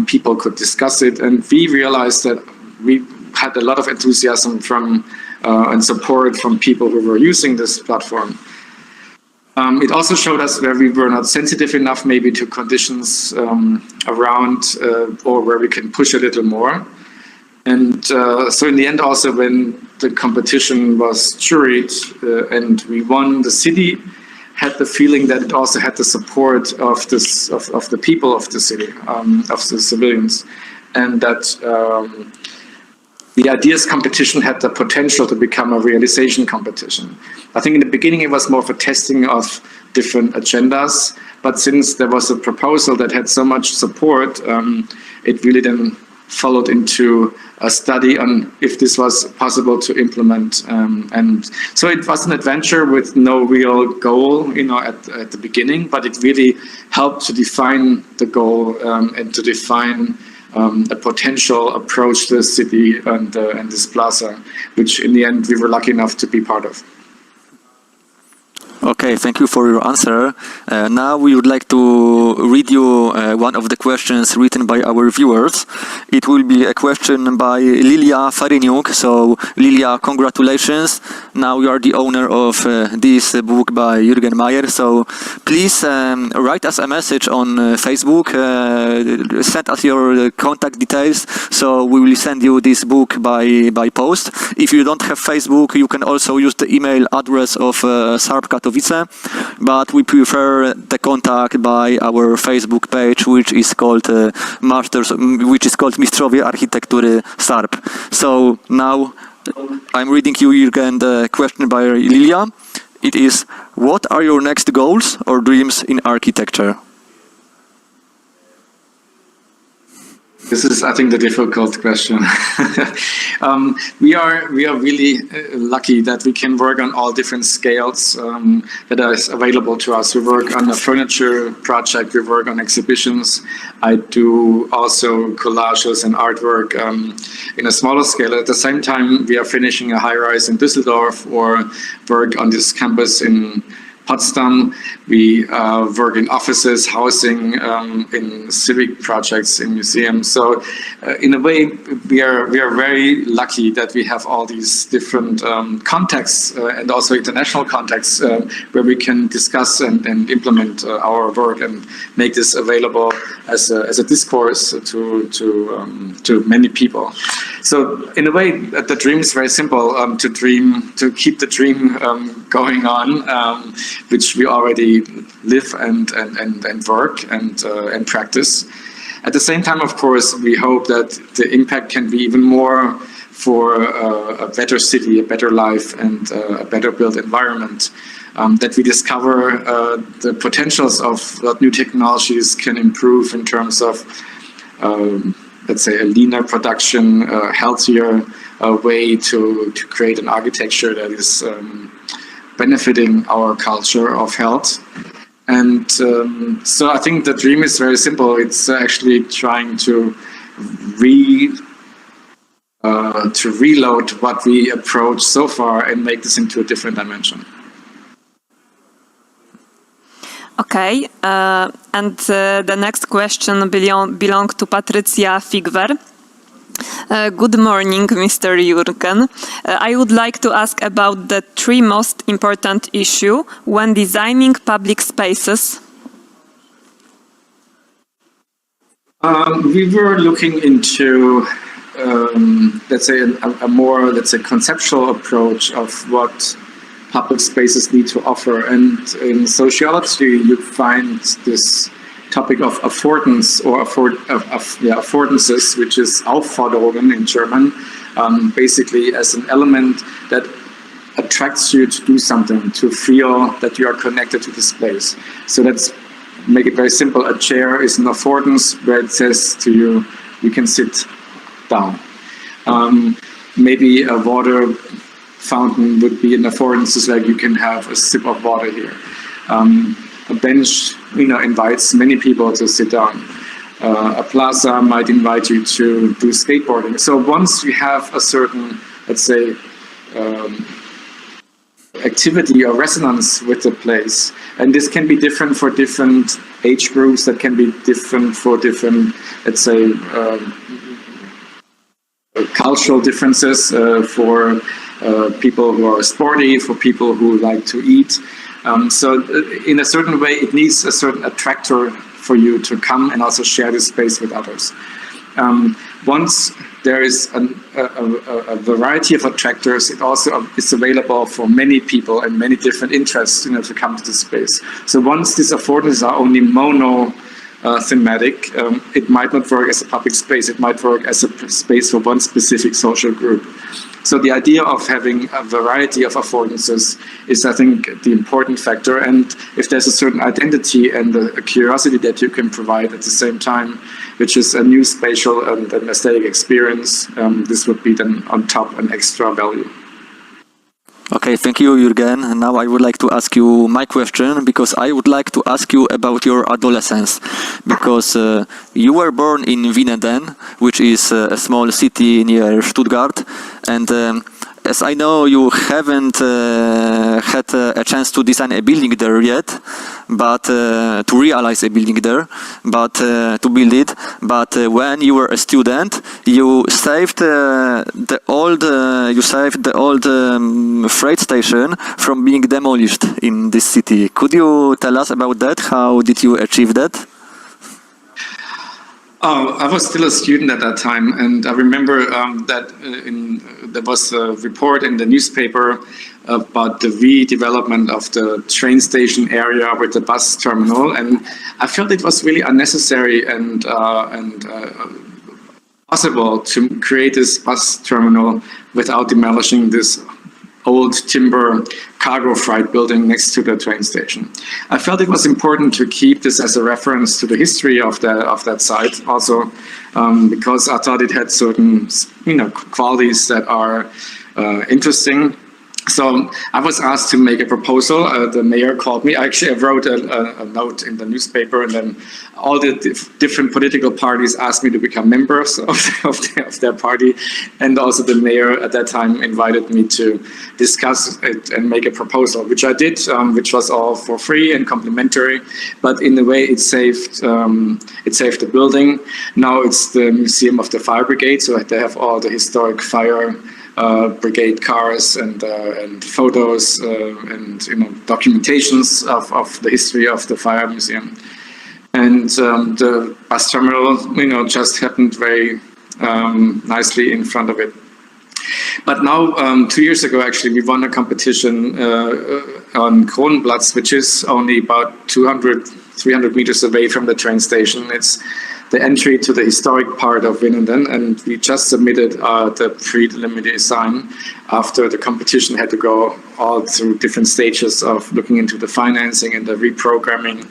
People could discuss it. And we realized that we had a lot of enthusiasm from and support from people who were using this platform. It also showed us where we were not sensitive enough maybe to conditions around or where we can push a little more. And so in the end also when the competition was juried and we won, the city had the feeling that it also had the support of the people of the city, of the civilians, and that the ideas competition had the potential to become a realization competition. I think in the beginning it was more of a testing of different agendas, but since there was a proposal that had so much support, it really then followed into a study on if this was possible to implement. And so it was an adventure with no real goal, at the beginning, but it really helped to define the goal and to define a potential approach to the city and this plaza, which in the end we were lucky enough to be part of. Okay, thank you for your answer. Now we would like to read you one of the questions written by our viewers. It will be a question by Lilia Faryniuk. So, Lilia, congratulations. Now you are the owner of this book by Jürgen Mayer. So, please write us a message on Facebook. Send us your contact details. So, we will send you this book by post. If you don't have Facebook, you can also use the email address of SARP Katowice, but we prefer the contact by our Facebook page, which is called Mistrzowie Architektury SARP. So now I'm reading you, Jürgen, the question by Lilia. It is, what are your next goals or dreams in architecture? This is, I think, the difficult question. We are really lucky that we can work on all different scales that are available to us. We work on a furniture project. We work on exhibitions. I do also collages and artwork in a smaller scale. At the same time, we are finishing a high-rise in Düsseldorf or work on this campus in Potsdam. We work in offices, housing, in civic projects, in museums. So, in a way, we are very lucky that we have all these different contexts and also international contexts where we can discuss and implement our work and make this available as a discourse to many people. So, in a way, the dream is very simple: to keep the dream going on. Which we already live and work and practice. At the same time, of course, we hope that the impact can be even more for a better city, a better life, and a better built environment. That we discover the potentials of what new technologies can improve in terms of, let's say, a leaner production, a healthier way to create an architecture that is benefiting our culture of health. And so I think the dream is very simple. It's actually trying to reload what we approached so far and make this into a different dimension. Okay, and the next question belongs to Patricia Figwer. Good morning, Mr. Jürgen. I would like to ask about the three most important issues when designing public spaces. We were looking into, let's say, a more, let's say, conceptual approach of what public spaces need to offer. And in sociology, you find this topic of affordance or affordances, which is Aufforderungen in German, basically as an element that attracts you to do something, to feel that you are connected to the space. So let's make it very simple. A chair is an affordance where it says to you, you can sit down. Maybe a water fountain would be an affordance, like you can have a sip of water here. A bench, invites many people to sit down. A plaza might invite you to do skateboarding. So once you have a certain, let's say, activity or resonance with the place, and this can be different for different age groups, that can be different for different, let's say, cultural differences, for people who are sporty, for people who like to eat. So in a certain way, it needs a certain attractor for you to come and also share this space with others. Once there is a variety of attractors, it also is available for many people and many different interests, to come to this space. So once these affordances are only mono thematic, it might not work as a public space. It might work as a space for one specific social group. So the idea of having a variety of affordances is, I think, the important factor. And if there's a certain identity and a curiosity that you can provide at the same time, which is a new spatial and an aesthetic experience, this would be then on top an extra value. Okay, thank you, Jürgen. And now I would like to ask you my question, because I would like to ask you about your adolescence. Because you were born in Winnenden, which is a small city near Stuttgart. And as I know, you haven't had a chance to design a building there yet, but to realize a building there, but to build it. But when you were a student, you saved the old freight station from being demolished in this city. Could you tell us about that? How did you achieve that? Oh, I was still a student at that time, and I remember that there was a report in the newspaper about the redevelopment of the train station area with the bus terminal, and I felt it was really unnecessary and possible to create this bus terminal without demolishing this old timber cargo freight building next to the train station. I felt it was important to keep this as a reference to the history of that site, also because I thought it had certain, qualities that are interesting. So I was asked to make a proposal. The mayor called me. Actually, I wrote a note in the newspaper, and then all the different political parties asked me to become members of their party. And also the mayor at that time invited me to discuss it and make a proposal, which I did, which was all for free and complimentary. But in a way, it saved the building. Now it's the Museum of the Fire Brigade, so they have all the historic fire brigade cars and photos and documentations of the history of the fire museum. And the bus terminal, just happened very nicely in front of it. But now, 2 years ago, actually, we won a competition on Kronenplatz, which is only about 300 meters away from the train station. It's the entry to the historic part of Winnenden, and we just submitted the preliminary design after the competition had to go all through different stages of looking into the financing and the reprogramming.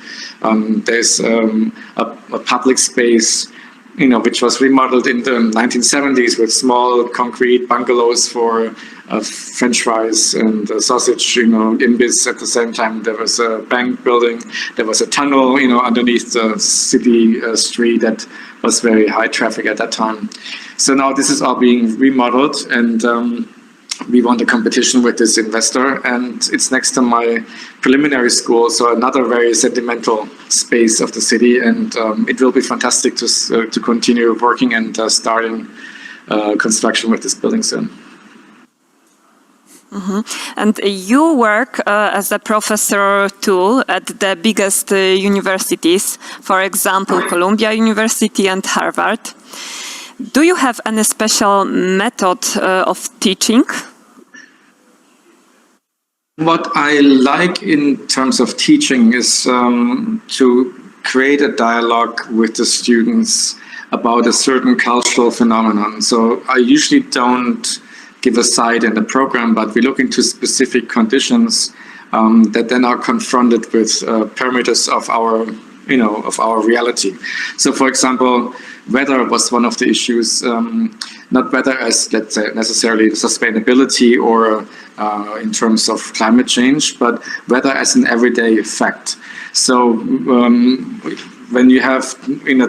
There's a public space, which was remodeled in the 1970s with small concrete bungalows for French fries and sausage, imbiss. At the same time, there was a bank building. There was a tunnel, underneath the city street that was very high traffic at that time. So now this is all being remodeled, and we won the competition with this investor, and it's next to my preliminary school, so another very sentimental space of the city, and it will be fantastic to continue working and starting construction with this building soon. Mm-hmm. And you work as a professor too at the biggest universities, for example, Columbia University and Harvard. Do you have any special method of teaching? What I like in terms of teaching is to create a dialogue with the students about a certain cultural phenomenon. So I usually don't give a side in the program, but we look into specific conditions that then are confronted with parameters of our reality. So, for example, weather was one of the issues, not weather as, let's say, necessarily sustainability or in terms of climate change, but weather as an everyday fact. So when you have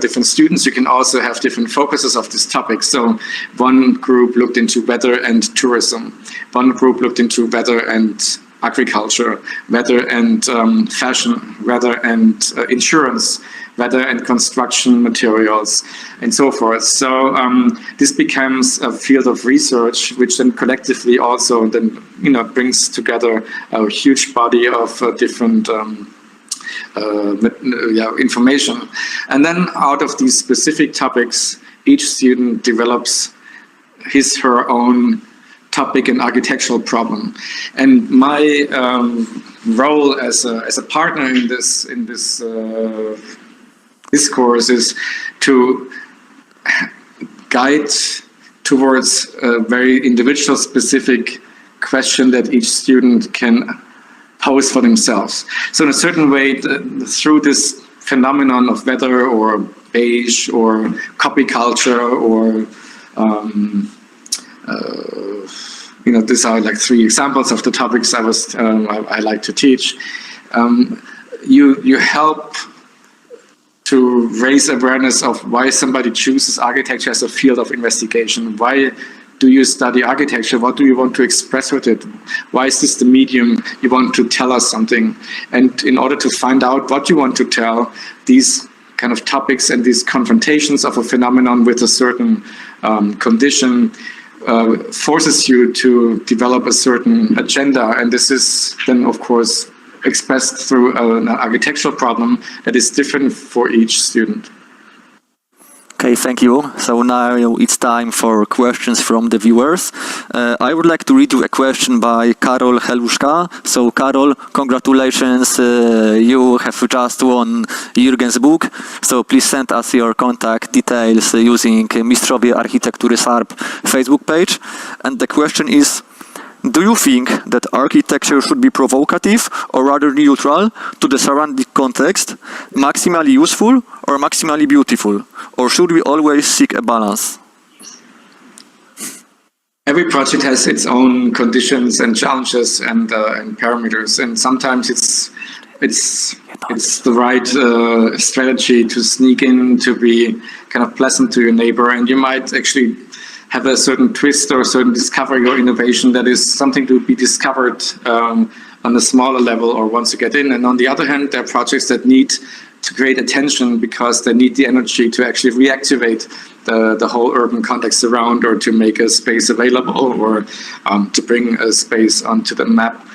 different students, you can also have different focuses of this topic. So one group looked into weather and tourism. One group looked into weather and agriculture, weather and fashion, weather and insurance, weather and construction materials, and so forth. So this becomes a field of research, which then collectively also then brings together a huge body of different information. And then out of these specific topics, each student develops her own topic and architectural problem. And my role as a partner in this discourse is to guide towards a very individual specific question that each student can pose for themselves. So in a certain way, through this phenomenon of weather or beige or copy culture or these are like 3 examples of the topics I like to teach. You help to raise awareness of why somebody chooses architecture as a field of investigation. Why do you study architecture? What do you want to express with it? Why is this the medium you want to tell us something? And in order to find out what you want to tell, these kind of topics and these confrontations of a phenomenon with a certain condition forces you to develop a certain agenda. And this is then, of course, expressed through an architectural problem that is different for each student. Okay, thank you. So now it's time for questions from the viewers. I would like to read you a question by Karol Heluszka. So Karol, congratulations, you have just won Jürgen's book. So please send us your contact details using Mistrzowie Architektury SARP Facebook page. And the question is, do you think that architecture should be provocative or rather neutral to the surrounding context, maximally useful or maximally beautiful? Or should we always seek a balance? Every project has its own conditions and challenges and parameters, and sometimes it's the right strategy to sneak in, to be kind of pleasant to your neighbor, and you might actually have a certain twist or a certain discovery or innovation that is something to be discovered on a smaller level or once you get in. And on the other hand, there are projects that need to create attention because they need the energy to actually reactivate the whole urban context around, or to make a space available, or to bring a space onto the map.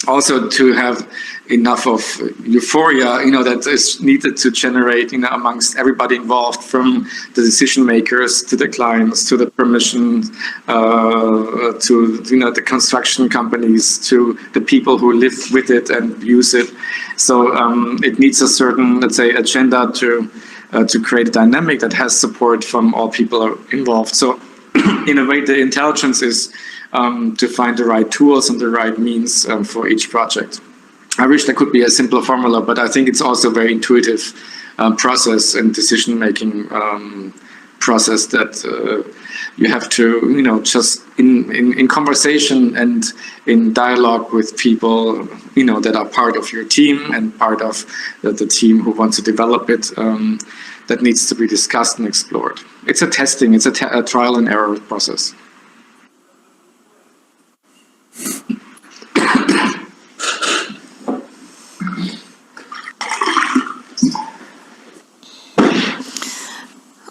Also to have enough of euphoria, that is needed to generate, amongst everybody involved, from the decision makers to the clients, to the permission, to the construction companies, to the people who live with it and use it. So it needs a certain, let's say, agenda to create a dynamic that has support from all people involved. So in a way, the intelligence is to find the right tools and the right means for each project. I wish there could be a simpler formula, but I think it's also a very intuitive process and decision-making process that you have to, just in conversation and in dialogue with people, that are part of your team and part of the team who wants to develop it, that needs to be discussed and explored. It's a testing, it's a trial and error process.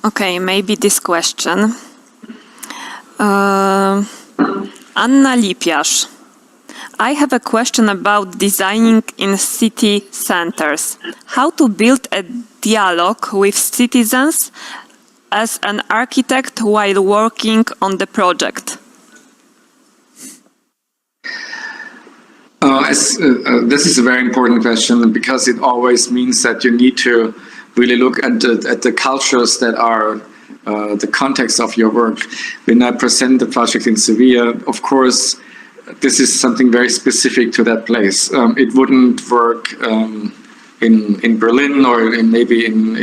Okay, maybe this question. Anna Lipiasz. I have a question about designing in city centers. How to build a dialogue with citizens as an architect while working on the project? This is a very important question, because it always means that you need to really look at the cultures that are the context of your work. When I present the project in Sevilla, of course, this is something very specific to that place. It wouldn't work in Berlin, or maybe in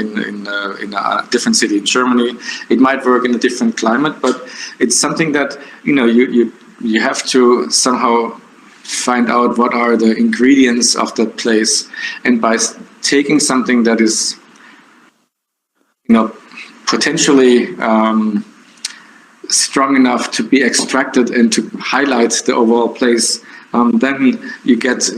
a different city in Germany. It might work in a different climate, but it's something that you have to somehow find out what are the ingredients of that place, and by taking something that is potentially strong enough to be extracted and to highlight the overall place, then you get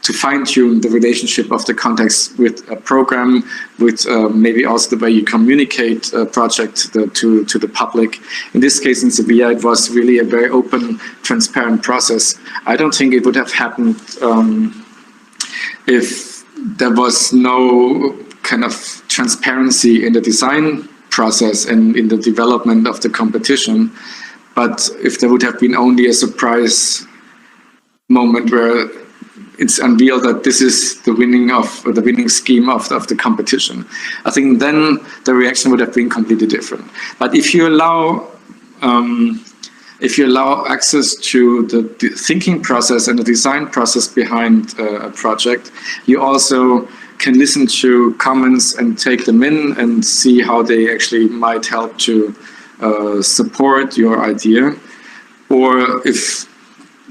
to fine-tune the relationship of the context with a program, with maybe also the way you communicate a project to the public. In this case, in Sevilla, it was really a very open, transparent process. I don't think it would have happened if there was no kind of transparency in the design process and in the development of the competition. But if there would have been only a surprise moment where it's unveiled that this is the winning scheme of the competition, I think then the reaction would have been completely different. But if you allow access to the thinking process and the design process behind a project, you also can listen to comments and take them in and see how they actually might help to support your idea, or if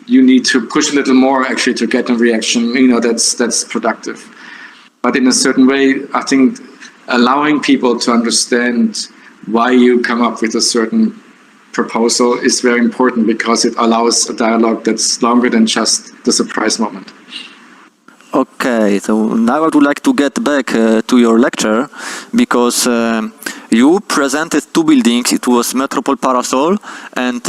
you need to push a little more actually to get a reaction, that's productive. But in a certain way, I think allowing people to understand why you come up with a certain proposal is very important because it allows a dialogue that's longer than just the surprise moment. Okay, so now I would like to get back to your lecture because you presented two buildings. It was Metropol Parasol and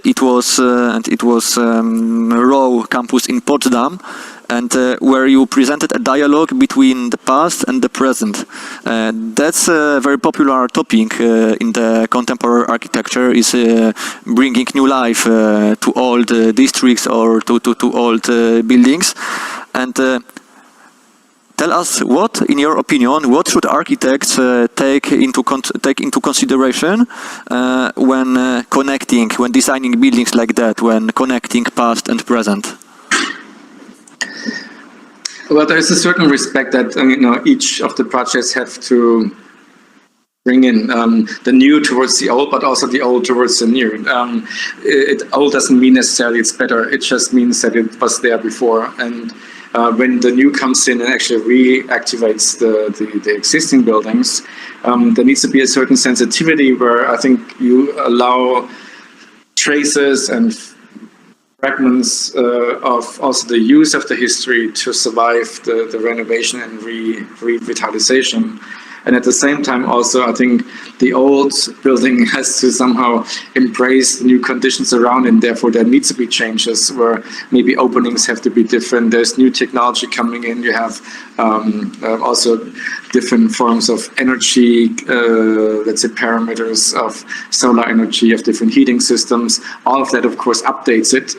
it was Row campus in Potsdam, and where you presented a dialogue between the past and the present. That's a very popular topic in the contemporary architecture, is bringing new life to old districts or to old buildings. And tell us, what, in your opinion, what should architects take into consideration when designing buildings like that, when connecting past and present? Well, there is a certain respect that each of the projects have to bring in the new towards the old, but also the old towards the new. Old doesn't mean necessarily it's better. It just means that it was there before. And when the new comes in and actually reactivates the existing buildings, there needs to be a certain sensitivity where I think you allow traces and fragments of also the use of the history to survive the renovation and revitalization. And at the same time also, I think the old building has to somehow embrace the new conditions around, and therefore there needs to be changes where maybe openings have to be different. There's new technology coming in. You have also different forms of energy, let's say parameters of solar energy, of different heating systems. All of that, of course, updates it.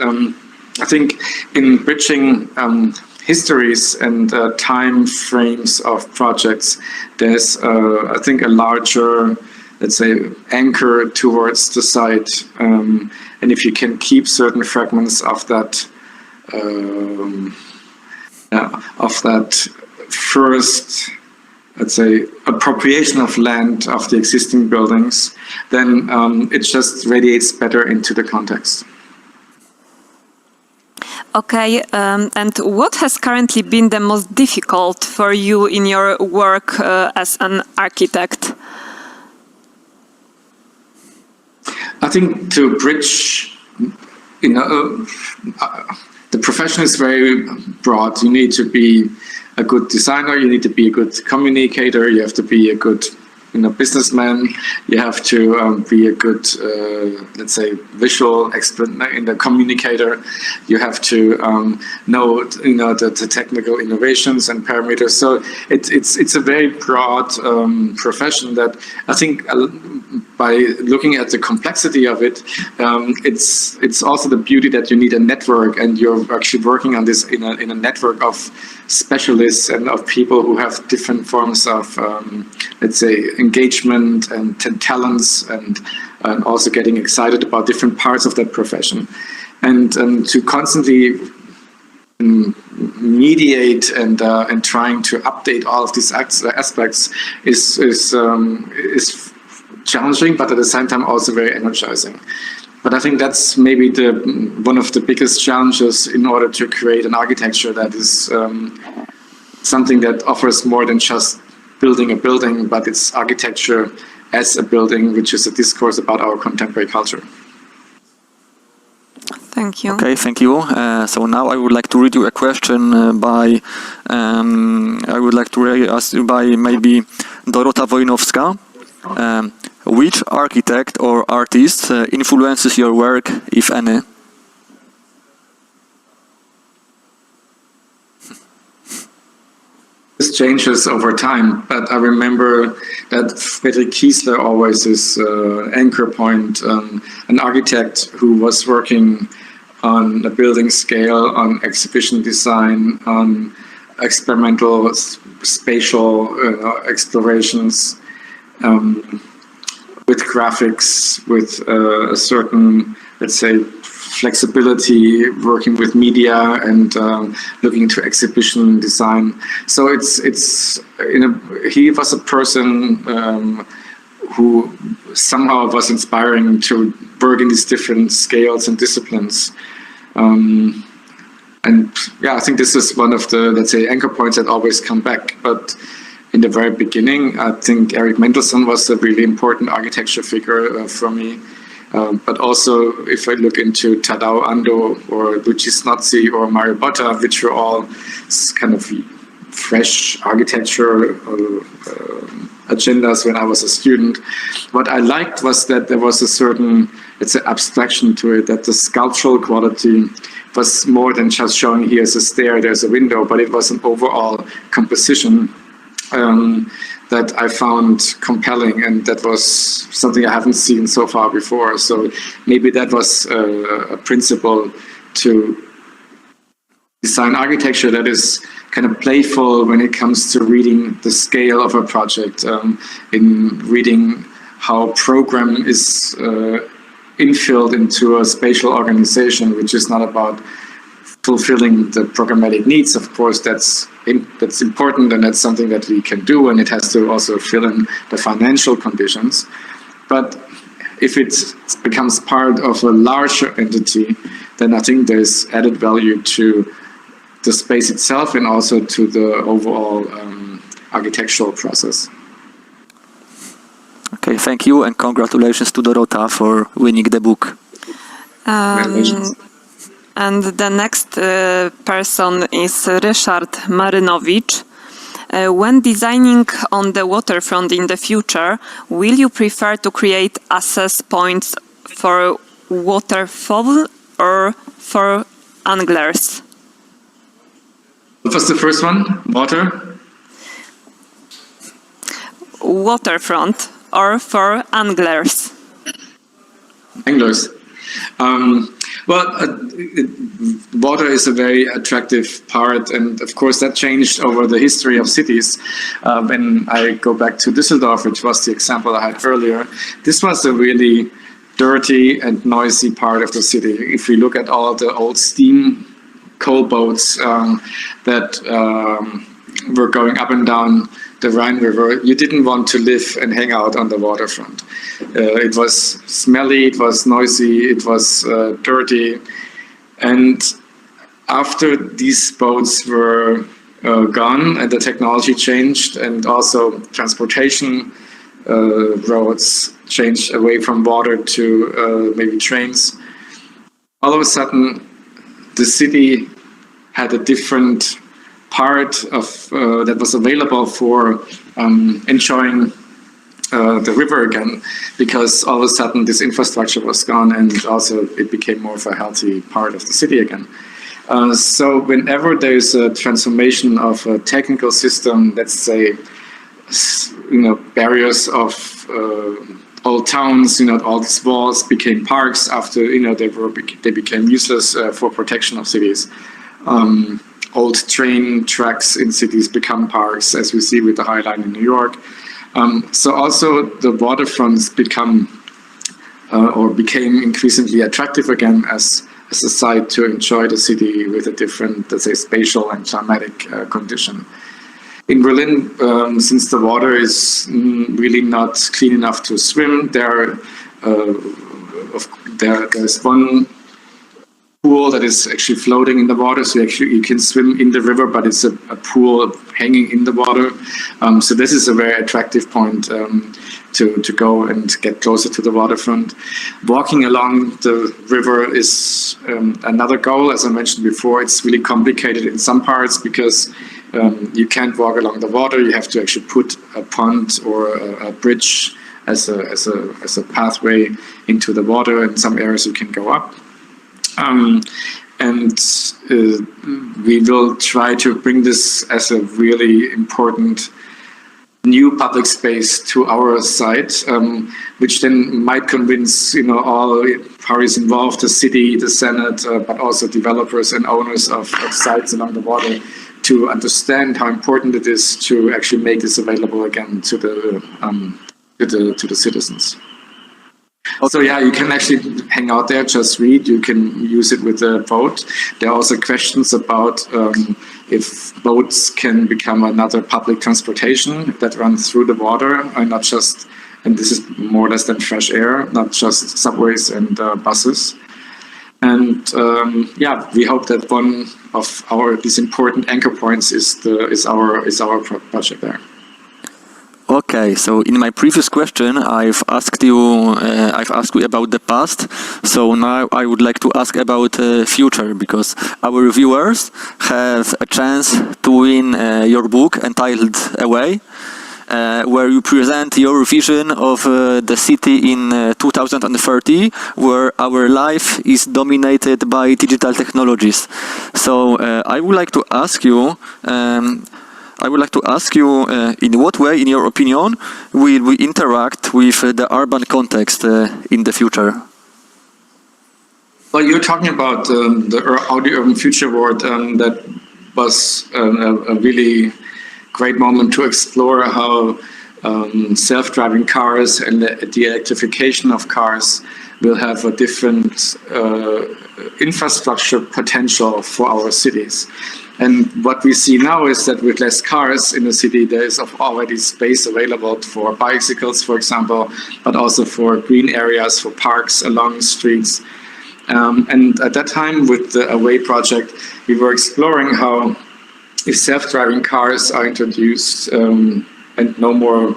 I think in bridging histories and time frames of projects, there's, I think, a larger, let's say, anchor towards the site. And if you can keep certain fragments of that, first, let's say, appropriation of land of the existing buildings, then it just radiates better into the context. Okay, and what has currently been the most difficult for you in your work as an architect? I think to bridge, the profession is very broad. You need to be a good designer, you need to be a good communicator, you have to be a good businessman, you have to be a good, let's say, visual expert in the communicator. You have to know, the technical innovations and parameters. So it's a very broad profession that I think by looking at the complexity of it, it's also the beauty that you need a network, and you're actually working on this in a network of specialists and of people who have different forms of, let's say, engagement and talents, and also getting excited about different parts of that profession. And to constantly mediate and trying to update all of these aspects is challenging, but at the same time also very energizing. But I think that's maybe one of the biggest challenges in order to create an architecture that is something that offers more than just building a building, but it's architecture as a building, which is a discourse about our contemporary culture. Thank you. Okay, thank you. So now I would like to read you a question ask you by maybe Dorota Wojnowska. Which architect or artist influences your work, if any? This changes over time, but I remember that Friedrich Kiesler always is anchor point, an architect who was working on a building scale, on exhibition design, on experimental spatial explorations, with graphics, with a certain, let's say, flexibility, working with media and looking to exhibition design. So he was a person who somehow was inspiring to work in these different scales and disciplines. And yeah, I think this is one of the, let's say, anchor points that always come back. But in the very beginning, I think Eric Mendelssohn was a really important architecture figure for me. But also, if I look into Tadao Ando or Justyna or Mario Botta, which were all kind of fresh architecture agendas when I was a student, what I liked was that there was a certain, it's an abstraction to it, that the sculptural quality was more than just showing here's a stair, there's a window, but it was an overall composition that I found compelling, and that was something I haven't seen so far before. So maybe that was a principle to design architecture that is kind of playful when it comes to reading the scale of a project, in reading how program is infilled into a spatial organization, which is not about fulfilling the programmatic needs. Of course, that's important, and that's something that we can do, and it has to also fill in the financial conditions. But if it becomes part of a larger entity, then I think there's added value to the space itself and also to the overall architectural process. Okay, thank you, and congratulations to Dorota for winning the book. And the next person is Ryszard Marynowicz. When designing on the waterfront in the future, will you prefer to create access points for waterfall or for anglers? What was the first one? Water? Waterfront or for anglers? Anglers. Water is a very attractive part, and of course that changed over the history of cities. When I go back to Düsseldorf, which was the example I had earlier, this was a really dirty and noisy part of the city. If we look at all of the old steam coal boats that were going up and down the Rhine River, you didn't want to live and hang out on the waterfront. It was smelly, it was noisy, it was dirty. And after these boats were gone and the technology changed, and also transportation roads changed away from water to maybe trains, all of a sudden the city had a different part of that was available for enjoying the river again, because all of a sudden this infrastructure was gone, and also it became more of a healthy part of the city again. So whenever there's a transformation of a technical system, let's say, barriers of old towns, all these walls became parks after, they became useless for protection of cities. Old train tracks in cities become parks, as we see with the High Line in New York. So also the waterfronts became increasingly attractive again as a site to enjoy the city with a different, let's say, spatial and climatic condition. In Berlin, since the water is really not clean enough to swim, there's one pool that is actually floating in the water, so you can swim in the river, but it's a pool hanging in the water. So this is a very attractive point to go and get closer to the waterfront. Walking along the river is another goal. As I mentioned before, it's really complicated in some parts because you can't walk along the water. You have to actually put a pond or a bridge as a pathway into the water. In some areas you can go up. We will try to bring this as a really important new public space to our site, which then might convince all parties involved, the city, the Senate, but also developers and owners of sites along the water, to understand how important it is to actually make this available again to the citizens. So yeah, you can actually hang out there, just read. You can use it with a boat. There are also questions about if boats can become another public transportation that runs through the water, and not just, and this is more or less than fresh air, not just subways and buses. And we hope that one of these important anchor points is our project there. Okay, so in my previous question, I've asked you about the past. So now I would like to ask about future, because our viewers have a chance to win your book entitled Away, where you present your vision of the city in 2030, where our life is dominated by digital technologies. So I would like to ask you. In what way, in your opinion, will we interact with the urban context in the future? Well, you're talking about how the urban future world. That was a really great moment to explore how self-driving cars and the electrification of cars will have a different infrastructure potential for our cities. And what we see now is that with less cars in the city, there is already space available for bicycles, for example, but also for green areas, for parks along streets. And at that time, with the Away project, we were exploring how, if self-driving cars are introduced and no more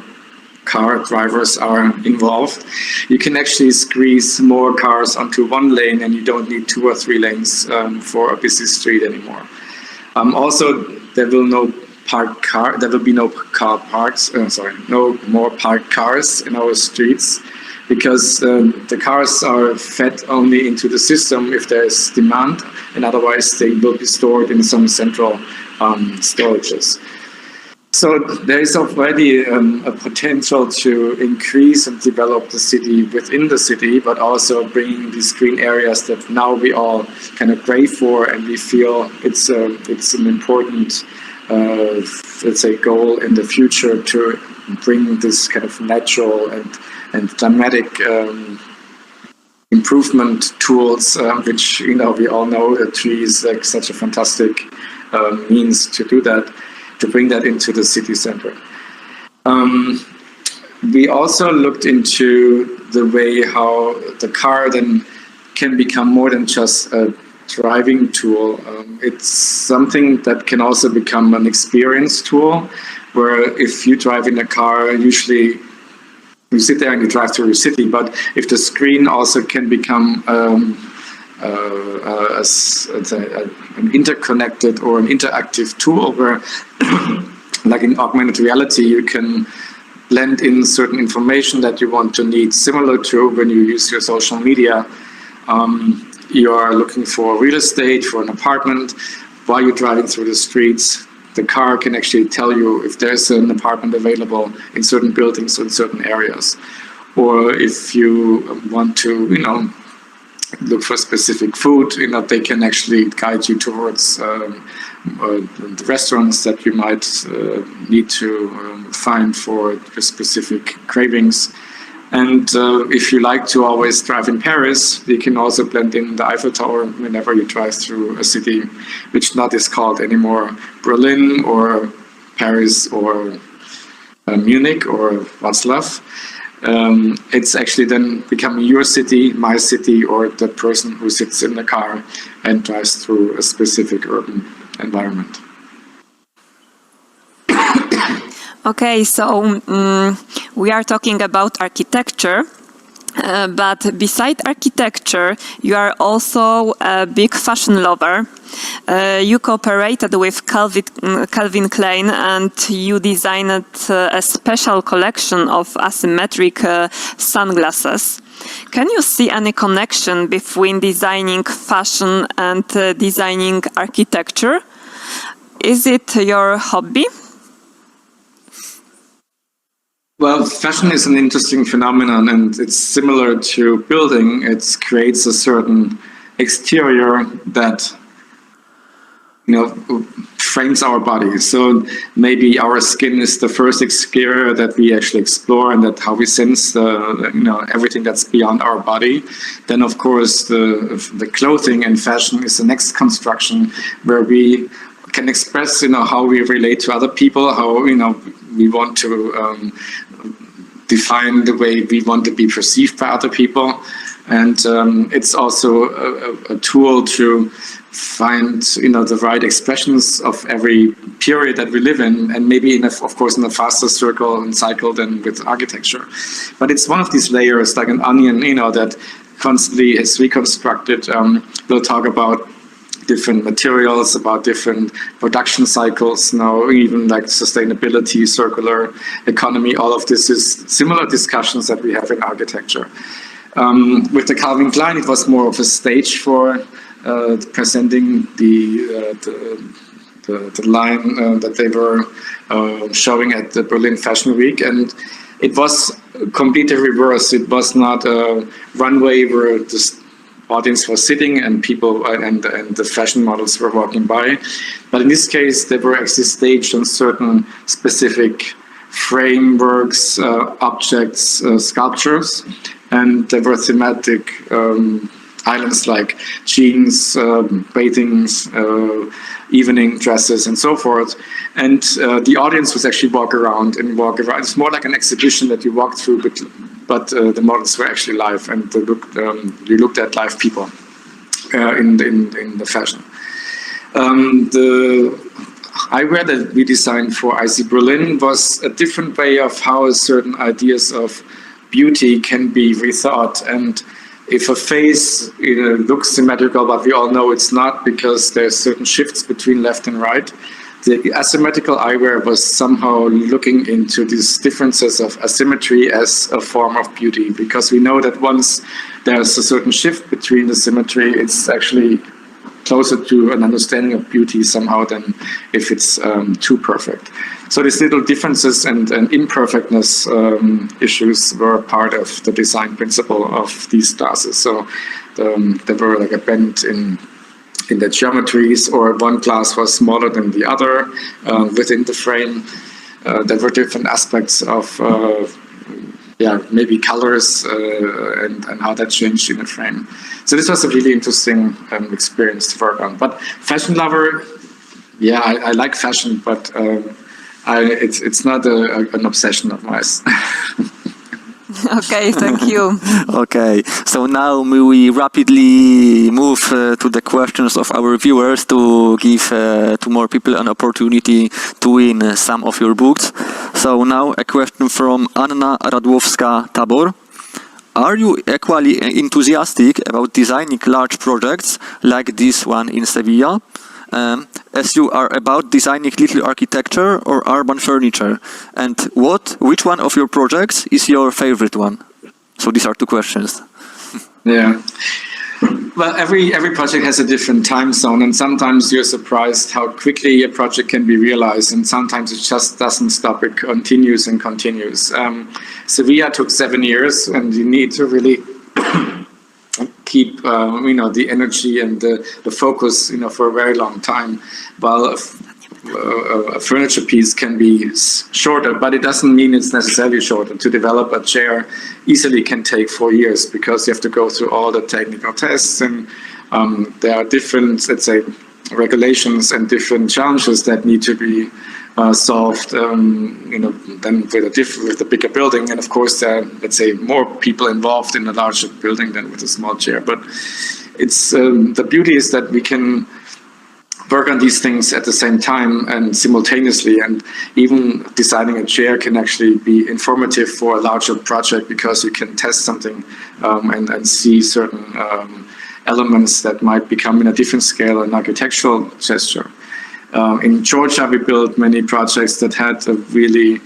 car drivers are involved, you can actually squeeze more cars onto one lane, and you don't need 2 or 3 lanes for a busy street anymore. Also, there will be no more parked cars in our streets, because the cars are fed only into the system if there is demand, and otherwise they will be stored in some central storages. So there is already a potential to increase and develop the city within the city, but also bringing these green areas that now we all kind of crave for, and we feel it's an important, let's say, goal in the future to bring this kind of natural and climatic improvement tools, which we all know a tree is like such a fantastic means to do that, to bring that into the city center. We also looked into the way how the car then can become more than just a driving tool. It's something that can also become an experience tool, where if you drive in a car, usually you sit there and you drive through your city, but if the screen also can become an interconnected or an interactive tool, where like in augmented reality you can blend in certain information that you want to need, similar to when you use your social media. You are looking for real estate, for an apartment. While you're driving through the streets, the car can actually tell you if there's an apartment available in certain buildings or in certain areas. Or if you want to, look for specific food, they can actually guide you towards the restaurants that you might need to find for your specific cravings. And if you like to always drive in Paris, you can also blend in the Eiffel Tower whenever you drive through a city, which not is called anymore Berlin or Paris or Munich or Wrocław. It's actually then becoming your city, my city, or the person who sits in the car and drives through a specific urban environment. Okay, so we are talking about architecture, but beside architecture, you are also a big fashion lover. You cooperated with Calvin Klein, and you designed a special collection of asymmetric sunglasses. Can you see any connection between designing fashion and designing architecture? Is it your hobby? Well, fashion is an interesting phenomenon, and it's similar to building. It creates a certain exterior that frames our body. So maybe our skin is the first exterior that we actually explore, and that how we sense everything that's beyond our body. Then, of course, the clothing and fashion is the next construction, where we can express how we relate to other people, how we want to define the way we want to be perceived by other people. And it's also a tool to find, the right expressions of every period that we live in, and maybe of course in a faster circle and cycle than with architecture. But it's one of these layers, like an onion, that constantly is reconstructed. We'll talk about different materials, about different production cycles, now even like sustainability, circular economy. All of this is similar discussions that we have in architecture. With the Calvin Klein, it was more of a stage for presenting the line that they were showing at the Berlin Fashion Week, and it was completely reversed. It was not a runway where the audience was sitting and people and the fashion models were walking by, but in this case they were actually staged on certain specific frameworks, objects, sculptures, and there were thematic islands like jeans, bathings, evening dresses, and so forth. And the audience was actually walk around. It's more like an exhibition that you walk through, but the models were actually live, and you looked at live people in the fashion. The eyewear that we designed for IC Berlin was a different way of how certain ideas of beauty can be rethought. And if a face looks symmetrical, but we all know it's not because there's certain shifts between left and right, the asymmetrical eyewear was somehow looking into these differences of asymmetry as a form of beauty, because we know that once there's a certain shift between the symmetry, it's actually closer to an understanding of beauty somehow than if it's too perfect. So these little differences and imperfectness issues were part of the design principle of these glasses. So there were like a bend in the geometries, or one glass was smaller than the other within the frame. There were different aspects of maybe colors and how that changed in the frame. So this was a really interesting experience to work on. But fashion lover, I like fashion, but it's not an obsession of mine. Okay, thank you. Okay, so now we rapidly move to the questions of our viewers to give to more people an opportunity to win some of your books. So now a question from Anna Radłowska-Tabor. Are you equally enthusiastic about designing large projects like this one in Sevilla, as you are about designing little architecture or urban furniture? And which one of your projects is your favorite one? So these are two questions. Yeah. Well, every project has a different time zone, and sometimes you're surprised how quickly a project can be realized, and sometimes it just doesn't stop. It continues and continues. Sevilla took 7 years, and you need to really keep the energy and the focus for a very long time, while a furniture piece can be shorter, but it doesn't mean it's necessarily shorter. To develop a chair easily can take 4 years, because you have to go through all the technical tests, and there are different, let's say, regulations and different challenges that need to be solved, than with a bigger building. And of course, there are, let's say, more people involved in a larger building than with a small chair. But it's the beauty is that we can work on these things at the same time and simultaneously, and even designing a chair can actually be informative for a larger project, because you can test something and see certain elements that might become in a different scale an architectural gesture. In Georgia, we built many projects that had a really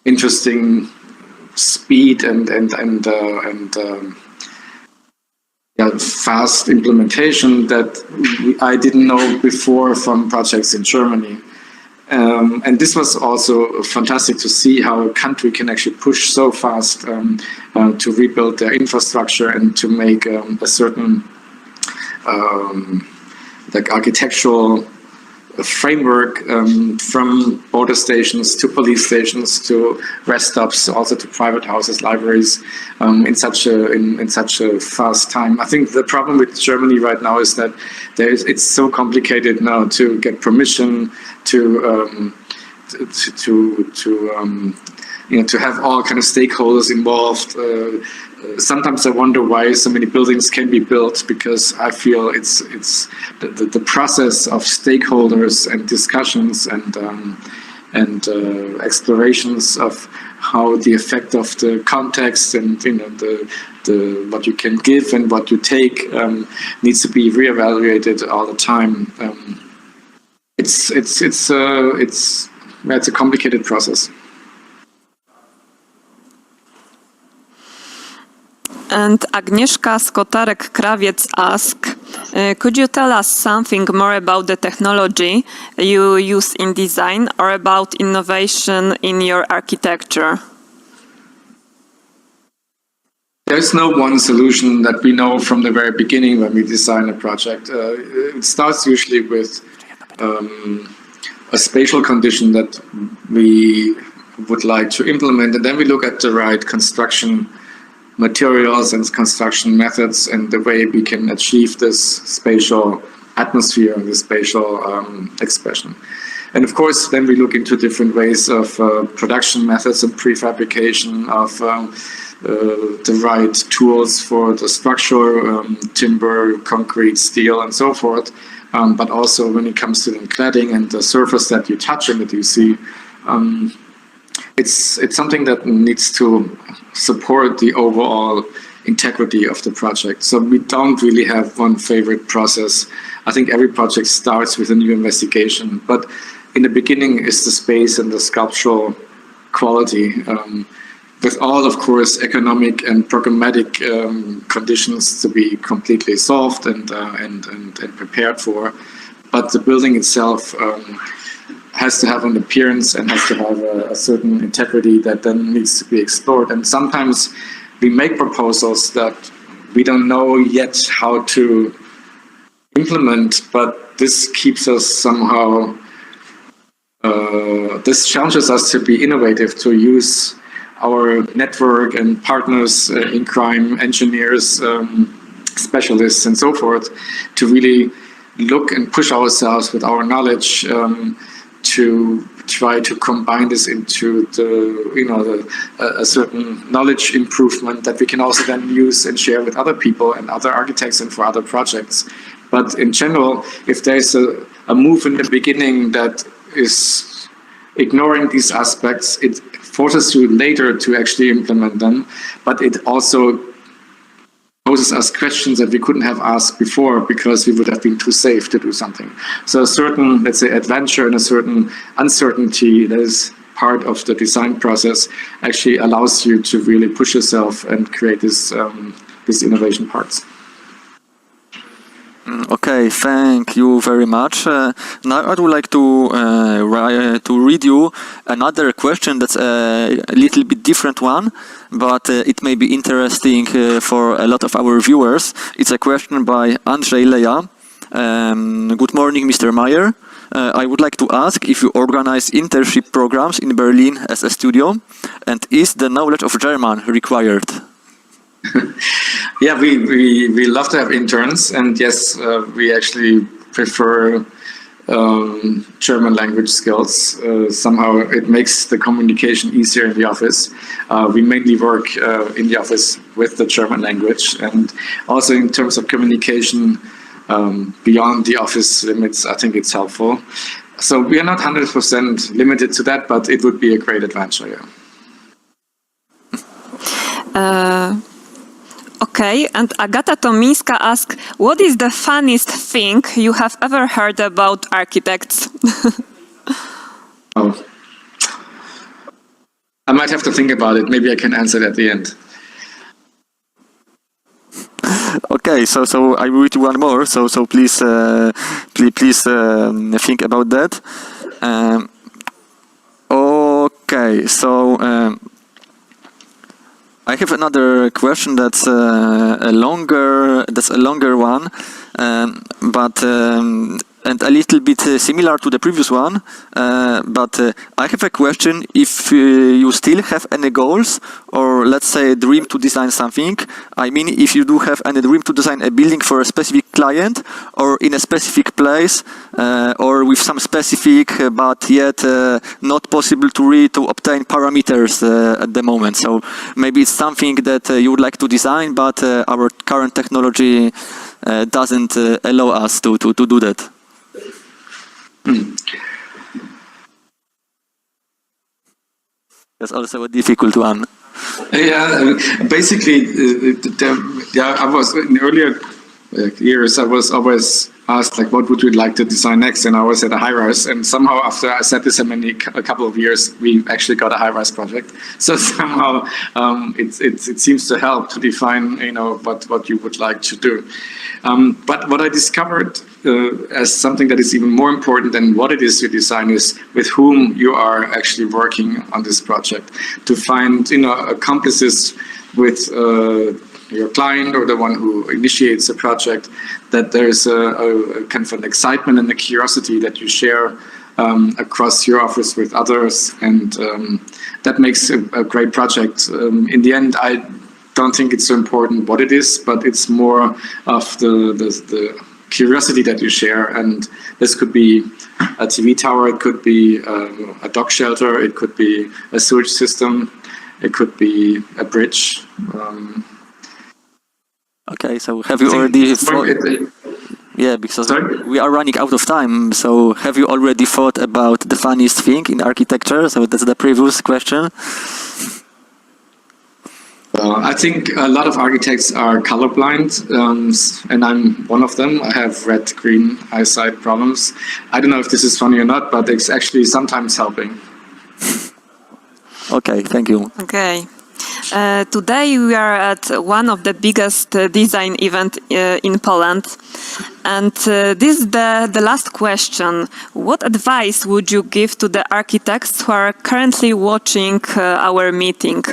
interesting speed and fast implementation that I didn't know before from projects in Germany. And this was also fantastic to see how a country can actually push so fast to rebuild their infrastructure and to make a certain architectural framework from border stations to police stations to rest stops, also to private houses, libraries, in such a fast time. I think the problem with Germany right now is that it's so complicated now to get permission to to have all kind of stakeholders involved. Sometimes I wonder why so many buildings can be built, because I feel it's the process of stakeholders and discussions and explorations of how the effect of the context and the what you can give and what you take needs to be reevaluated all the time. It's a complicated process. And Agnieszka Skotarek-Krawiec asks, could you tell us something more about the technology you use in design or about innovation in your architecture? There's no one solution that we know from the very beginning when we design a project. It starts usually with a spatial condition that we would like to implement, and then we look at the right construction materials and construction methods and the way we can achieve this spatial atmosphere and this spatial expression. And of course, then we look into different ways of production methods and prefabrication of the right tools for the structure, timber, concrete, steel, and so forth. But also when it comes to the cladding and the surface that you touch and that you see, it's something that needs to support the overall integrity of the project. So we don't really have one favorite process. I think every project starts with a new investigation, but in the beginning is the space and the sculptural quality, with all, of course, economic and programmatic conditions to be completely solved and prepared for. But the building itself has to have an appearance and has to have a certain integrity that then needs to be explored. And sometimes we make proposals that we don't know yet how to implement, but this keeps us somehow, this challenges us to be innovative, to use our network and partners in crime, engineers, specialists, and so forth, to really look and push ourselves with our knowledge to try to combine this into a certain knowledge improvement that we can also then use and share with other people and other architects and for other projects. But in general, if there's a move in the beginning that is ignoring these aspects, it forces you later to actually implement them, but it also poses us questions that we couldn't have asked before because we would have been too safe to do something. So a certain, let's say, adventure and a certain uncertainty that is part of the design process actually allows you to really push yourself and create these innovation parts. Okay, thank you very much. Now I would like to read you another question that's a little bit different one, but it may be interesting for a lot of our viewers. It's a question by Andrzej Leja. Good morning, Mr. Mayer. I would like to ask if you organize internship programs in Berlin as a studio, and is the knowledge of German required? Yeah, we love to have interns, and yes, we actually prefer German language skills. Somehow it makes the communication easier in the office. We mainly work in the office with the German language, and also in terms of communication beyond the office limits, I think it's helpful. So we are not 100% limited to that, but it would be a great adventure, yeah. Okay, and Agata Tomińska asks, what is the funniest thing you have ever heard about architects? Oh. I might have to think about it. Maybe I can answer it at the end. Okay, so I will read one more. So please think about that. Okay, so. I have another question that's a longer one, but and a little bit similar to the previous one, but I have a question if you still have any goals or let's say a dream to design something. I mean, if you do have any dream to design a building for a specific client or in a specific place or with some specific but yet not possible to obtain parameters at the moment. So maybe it's something that you would like to design, but our current technology doesn't allow us to do that. That's also a difficult one. Yeah, basically, I was in earlier years. I was always asked like, what would you like to design next? And I always said a high-rise. And somehow, after I said this a couple of years, we actually got a high-rise project. So somehow, it seems to help to define, what you would like to do. But what I discovered as something that is even more important than what it is you design is with whom you are actually working on this project. To find, accomplices with your client or the one who initiates the project, that there's a kind of an excitement and a curiosity that you share across your office with others, and that makes a great project. In the end, I don't think it's so important what it is, but it's more of the curiosity that you share. And this could be a TV tower, it could be a dog shelter, it could be a sewage system, it could be a bridge. Okay, so have you already thought? Yeah, because we are running out of time. So have you already thought about the funniest thing in architecture? So that's the previous question. I think a lot of architects are colorblind, and I'm one of them. I have red-green eyesight problems. I don't know if this is funny or not, but it's actually sometimes helping. Okay, thank you. Okay. Today we are at one of the biggest design event in Poland, and this is the last question. What advice would you give to the architects who are currently watching our meeting?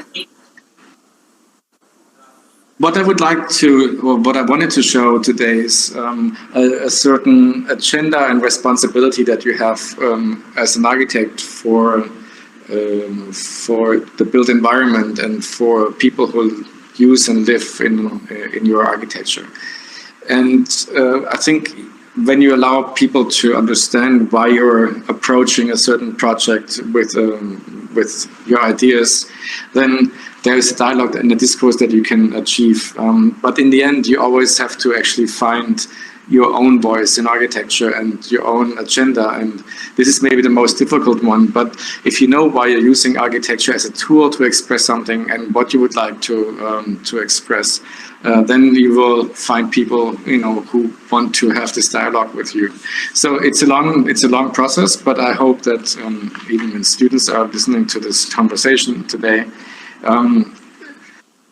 What I would like to, or what I wanted to show today is a certain agenda and responsibility that you have as an architect for the built environment and for people who use and live in your architecture. And I think when you allow people to understand why you're approaching a certain project with your ideas, then there is a dialogue and a discourse that you can achieve. But in the end, you always have to actually find your own voice in architecture and your own agenda. And this is maybe the most difficult one. But if you know why you're using architecture as a tool to express something and what you would like to express, then you will find people, who want to have this dialogue with you. So it's a long process, but I hope that even when students are listening to this conversation today,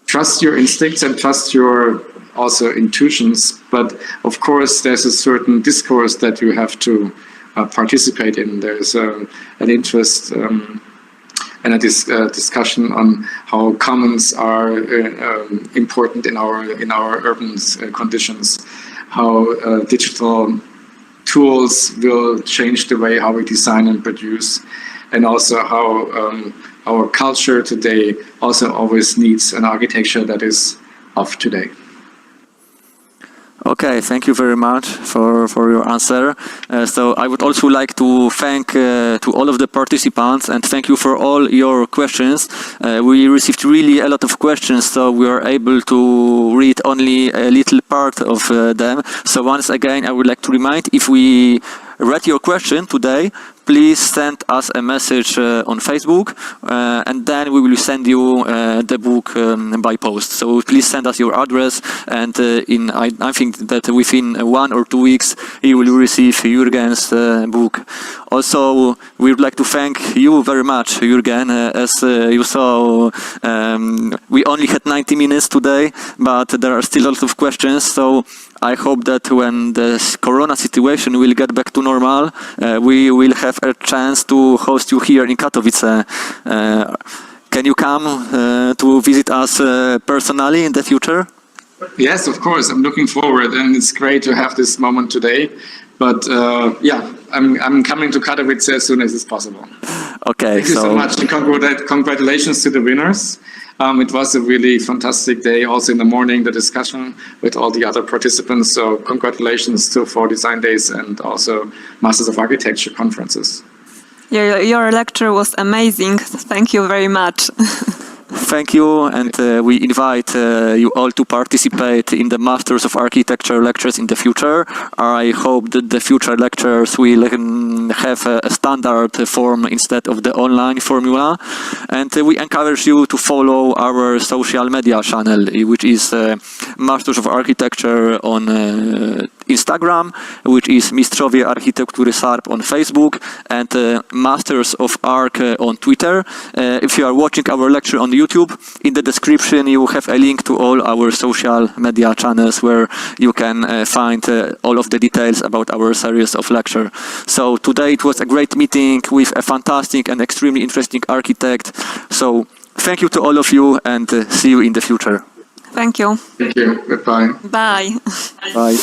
trust your instincts and trust your also intuitions, but of course there's a certain discourse that you have to participate in. There's an interest and a discussion on how commons are important in our urban conditions, how digital tools will change the way how we design and produce, and also how our culture today also always needs an architecture that is of today. Okay, thank you very much for your answer. So I would also like to thank to all of the participants and thank you for all your questions. We received really a lot of questions, so we are able to read only a little part of them. So once again, I would like to remind, if we read your question today, please send us a message on Facebook, and then we will send you the book by post. So please send us your address, and I think that within 1 or 2 weeks you will receive Jürgen's book. Also, we would like to thank you very much, Jürgen. As you saw, we only had 90 minutes today, but there are still a lot of questions. So I hope that when the corona situation will get back to normal, we will have a chance to host you here in Katowice. Can you come to visit us personally in the future? Yes, of course. I'm looking forward, and it's great to have this moment today. But yeah, I'm coming to Katowice as soon as it's possible. Okay, Thank you so much, and congratulations to the winners. It was a really fantastic day. Also in the morning, the discussion with all the other participants. So congratulations to 4 Design Days and also Masters of Architecture conferences. Your lecture was amazing. Thank you very much. Thank you, and we invite you all to participate in the Masters of Architecture lectures in the future. I hope that the future lectures will have a standard form instead of the online formula. And we encourage you to follow our social media channel, which is Masters of Architecture on Instagram, which is Mistrzowie Architektury SARP on Facebook, and Masters of Arch on Twitter. If you are watching our lecture on YouTube, in the description you have a link to all our social media channels where you can find all of the details about our series of lecture. So today it was a great meeting with a fantastic and extremely interesting architect. So thank you to all of you, and see you in the future. Thank you. Thank you. Goodbye. Bye. Bye.